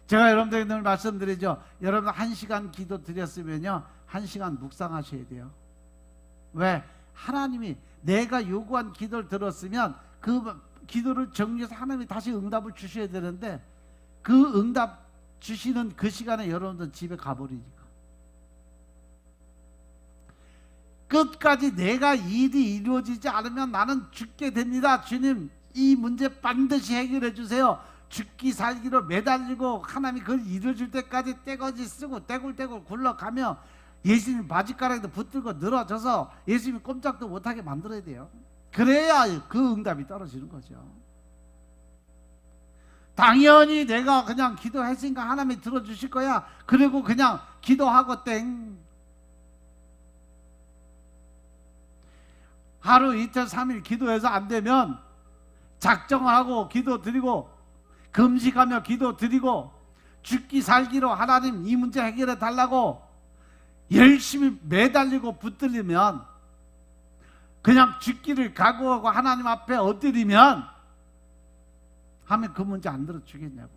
제가 여러분들에게 늘 말씀드리죠. 여러분 1시간 기도 드렸으면요 1시간 묵상하셔야 돼요. 왜? 하나님이 내가 요구한 기도를 들었으면 그 기도를 정리해서 하나님이 다시 응답을 주셔야 되는데 그 응답 주시는 그 시간에 여러분들 집에 가버리니까 끝까지 내가 일이 이루어지지 않으면 나는 죽게 됩니다. 주님 이 문제 반드시 해결해 주세요. 죽기 살기로 매달리고 하나님이 그걸 이루어줄 때까지 떼거지 쓰고 떼굴떼굴 굴러가며 예수님 바지가락에도 붙들고 늘어져서 예수님이 꼼짝도 못하게 만들어야 돼요. 그래야 그 응답이 떨어지는 거죠. 당연히 내가 그냥 기도했으니까 하나님이 들어주실 거야. 그리고 그냥 기도하고 땡. 하루 이틀 3일 기도해서 안 되면 작정하고 기도 드리고 금식하며 기도 드리고 죽기 살기로 하나님 이 문제 해결해 달라고 열심히 매달리고 붙들리면 그냥 죽기를 각오하고 하나님 앞에 엎드리면 하면 그 문제 안 들어주겠냐고.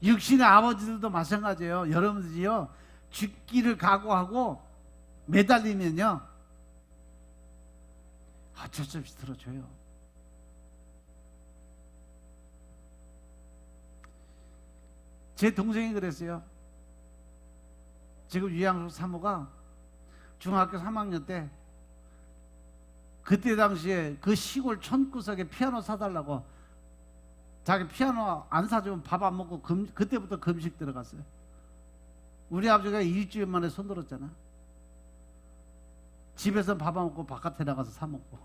육신의 아버지들도 마찬가지예요. 여러분들이요 죽기를 각오하고 매달리면요 어쩔 수 없이 들어줘요. 제 동생이 그랬어요. 지금 유양숙 사모가 중학교 3학년 때 그때 당시에 그 시골 촌구석에 피아노 사달라고 자기 피아노 안 사주면 밥 안 먹고 그때부터 금식 들어갔어요. 우리 아버지가 일주일 만에 손들었잖아. 집에서 밥 안 먹고 바깥에 나가서 사 먹고.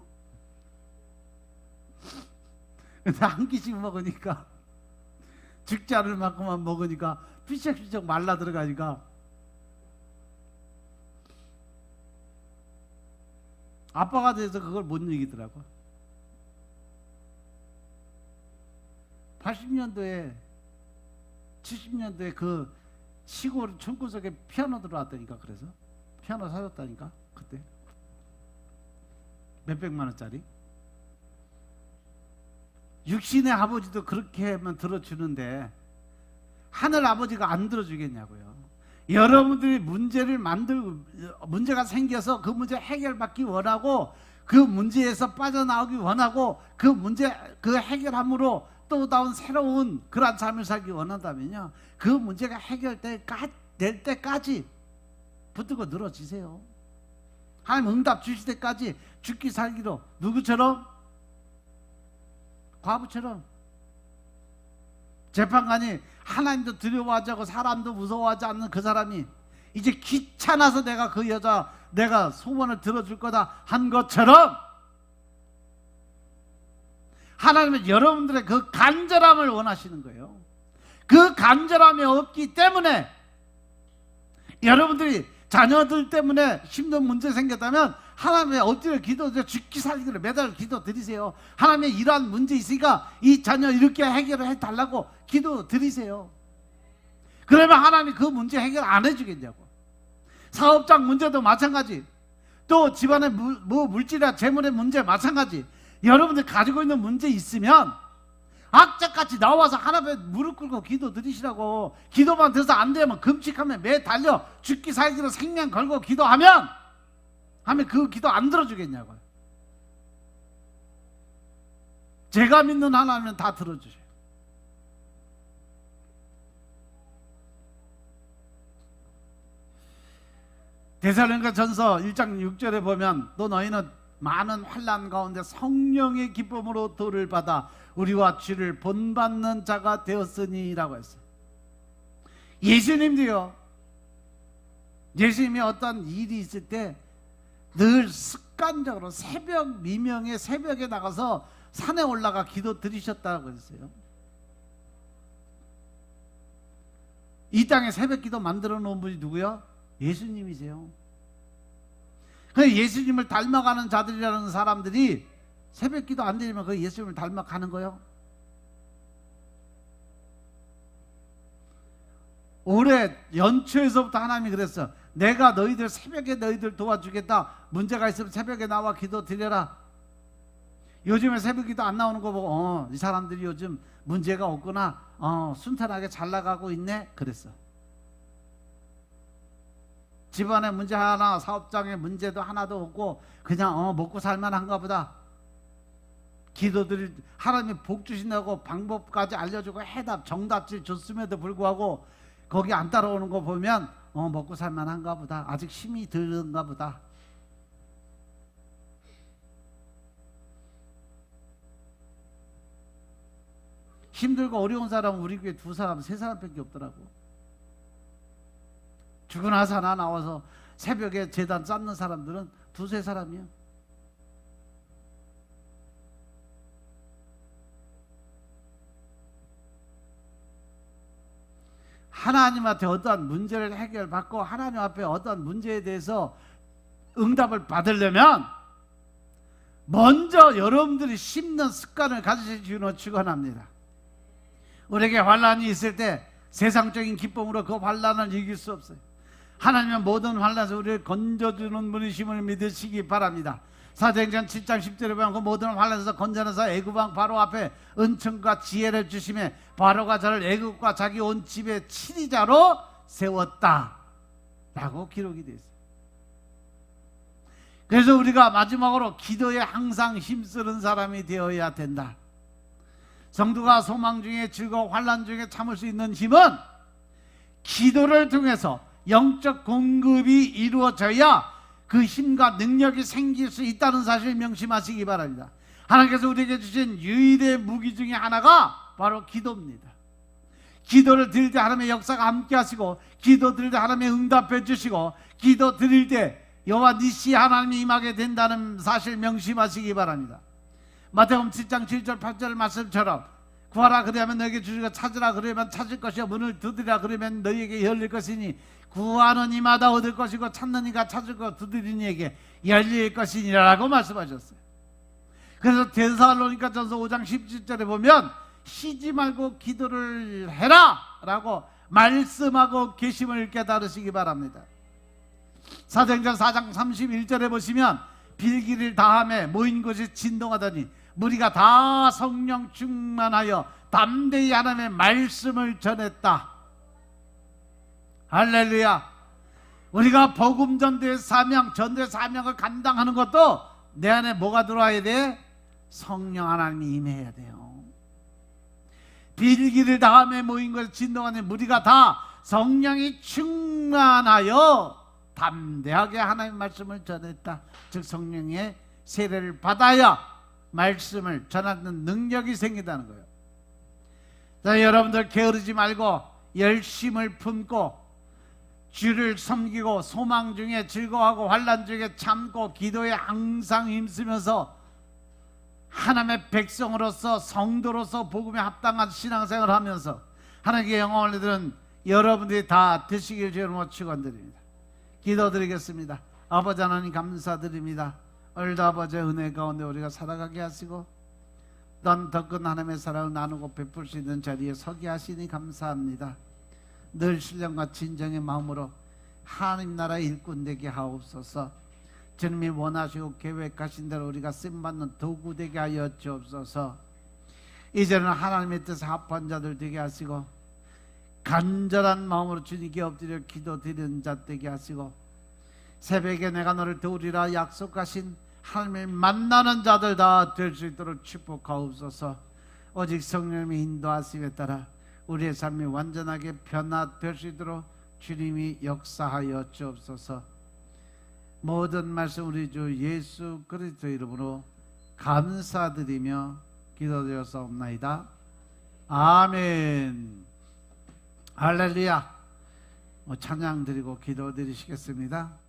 근데 한 끼씩 먹으니까 죽지 않을 만큼만 먹으니까 삐쩍삐쩍 말라 들어가니까 아빠가 돼서 그걸 못 이기더라고. 80년도에 70년도에 그 시골 촌구석에 피아노 들어왔다니까. 그래서 피아노 사줬다니까. 그때 몇백만 원짜리. 육신의 아버지도 그렇게 하면 들어주는데 하늘 아버지가 안 들어주겠냐고요. 여러분들이 문제가 생겨서 그 문제 해결받기 원하고 그 문제에서 빠져나오기 원하고 그 해결함으로 또 나온 새로운 그러한 삶을 살기 원한다면요, 그 문제가 해결될 때까지 붙들고 늘어지세요. 하나님 응답 주실 때까지 죽기 살기로. 누구처럼? 과부처럼. 재판관이 하나님도 두려워하지 않고 사람도 무서워하지 않는 그 사람이 이제 귀찮아서 내가 그 여자 내가 소원을 들어줄 거다 한 것처럼, 하나님은 여러분들의 그 간절함을 원하시는 거예요. 그 간절함이 없기 때문에 여러분들이 자녀들 때문에 힘든 문제 생겼다면 하나님의 엎드려 기도드려 죽기 살기를 매달 기도 드리세요. 하나님의 이러한 문제 있으니까 이 자녀 이렇게 해결을 해달라고 기도 드리세요. 그러면 하나님이 그 문제 해결 안 해주겠냐고. 사업장 문제도 마찬가지. 또 집안의 물질이나 재물의 문제 마찬가지. 여러분들 가지고 있는 문제 있으면 악자같이 나와서 하나님께 무릎 꿇고 기도 드리시라고. 기도만 돼서 안 되면 금칙하면 매 달려 죽기 살기로 생명 걸고 기도하면 그 기도 안 들어주겠냐고요. 제가 믿는 하나님은 다 들어주셔요. 데살로니가전서 1장 6절에 보면 또 너희는 많은 환난 가운데 성령의 기쁨으로 도를 받아 우리와 주를 본받는 자가 되었으니 라고 했어요. 예수님도요, 예수님이 어떤 일이 있을 때 늘 습관적으로 새벽 미명에 새벽에 나가서 산에 올라가 기도 드리셨다고 했어요. 이 땅에 새벽 기도 만들어 놓은 분이 누구요? 예수님이세요. 그 예수님을 닮아가는 자들이라는 사람들이 새벽 기도 안 드리면 그 예수님을 닮아가는 거예요. 올해 연초에서부터 하나님이 그랬어. 내가 너희들 새벽에 너희들 도와주겠다. 문제가 있으면 새벽에 나와 기도 드려라. 요즘에 새벽 기도 안 나오는 거 보고 이 사람들이 요즘 문제가 없구나. 순탄하게 잘 나가고 있네. 그랬어. 집안에 문제 하나, 사업장에 문제도 하나도 없고 그냥 먹고 살만한가 보다. 기도드릴 하나님이 복 주신다고 방법까지 알려주고 해답, 정답지 줬음에도 불구하고 거기 안 따라오는 거 보면 먹고 살만한가 보다. 아직 힘이 들은가 보다. 힘들고 어려운 사람은 우리 교회 2사람, 3사람밖에 없더라고. 죽으나 사나 나와서 새벽에 제단 쌓는 사람들은 2-3사람이야. 하나님한테 어떠한 문제를 해결받고 하나님 앞에 어떠한 문제에 대해서 응답을 받으려면 먼저 여러분들이 심는 습관을 가지시기로 축원합니다. 우리에게 환난이 있을 때 세상적인 기쁨으로 그 환난을 이길 수 없어요. 하나님은 모든 환난에서 우리를 건져주는 분이심을 믿으시기 바랍니다. 사도행전 7장 10절에 보면 그 모든 환난에서 건져내서 애굽왕 바로 앞에 은총과 지혜를 주시며 바로가 저를 애굽과 자기 온 집의 치리자로 세웠다 라고 기록이 되어 있어요. 그래서 우리가 마지막으로 기도에 항상 힘쓰는 사람이 되어야 된다. 성도가 소망 중에 즐거워 환난 중에 참을 수 있는 힘은 기도를 통해서 영적 공급이 이루어져야 그 힘과 능력이 생길 수 있다는 사실을 명심하시기 바랍니다. 하나님께서 우리에게 주신 유일의 무기 중에 하나가 바로 기도입니다. 기도를 드릴 때 하나님의 역사가 함께 하시고, 기도 드릴 때 하나님의 응답해 주시고, 기도 드릴 때 여호와 니시 하나님이 임하게 된다는 사실 명심하시기 바랍니다. 마태복음 7장 7절 8절 말씀처럼 구하라 그러면 너에게 주시고, 찾으라 그러면 찾을 것이요, 문을 두드리라 그러면 너희에게 열릴 것이니 구하는 이마다 얻을 것이고 찾는 이가 찾을 것, 두드리는 이에게 열릴 것이니라고 말씀하셨어요. 그래서 데살로니가전서 5장 17절에 보면 쉬지 말고 기도를 해라 라고 말씀하고 계심을 깨달으시기 바랍니다. 사도행전 4장 31절에 보시면 빌기를 다함에 모인 곳이 진동하더니 무리가 다 성령 충만하여 담대히 하나님의 말씀을 전했다. 할렐루야. 우리가 복음 전도의 사명, 전도의 사명을 감당하는 것도 내 안에 뭐가 들어와야 돼? 성령 하나님이 임해야 돼요. 빌기를 다함에 모인 것을 진동하는 무리가 다 성령이 충만하여 담대하게 하나님의 말씀을 전했다. 즉 성령의 세례를 받아야 말씀을 전하는 능력이 생긴다는 거예요. 자, 여러분들 게으르지 말고 열심을 품고 주를 섬기고 소망 중에 즐거워하고 환난 중에 참고 기도에 항상 힘쓰면서 하나님의 백성으로서 성도로서 복음에 합당한 신앙생활을 하면서 하나님께 영광을 드리는 여러분들이 다 되시길 주님으로 축원드립니다. 기도드리겠습니다. 아버지 하나님 감사드립니다. 오늘도 아버지의 은혜 가운데 우리가 살아가게 하시고 넌 더 큰 하나님의 사랑을 나누고 베풀 수 있는 자리에 서게 하시니 감사합니다. 늘 신령과 진정의 마음으로 하나님 나라의 일꾼 되게 하옵소서. 주님이 원하시고 계획하신 대로 우리가 쓰임받는 도구 되게 하여 주옵소서. 이제는 하나님의 뜻에 합한 자들 되게 하시고 간절한 마음으로 주님께 엎드려 기도드리는 자 되게 하시고 새벽에 내가 너를 도우리라 약속하신 하나님을 만나는 자들 다 될 수 있도록 축복하옵소서. 오직 성령님의 인도하심에 따라 우리의 삶이 완전하게 변화될 수 있도록 주님이 역사하여 주옵소서. 모든 말씀 우리 주 예수 그리스도 이름으로 감사드리며 기도드렸사옵나이다. 아멘. 할렐루야. 찬양 드리고 기도 드리시겠습니다.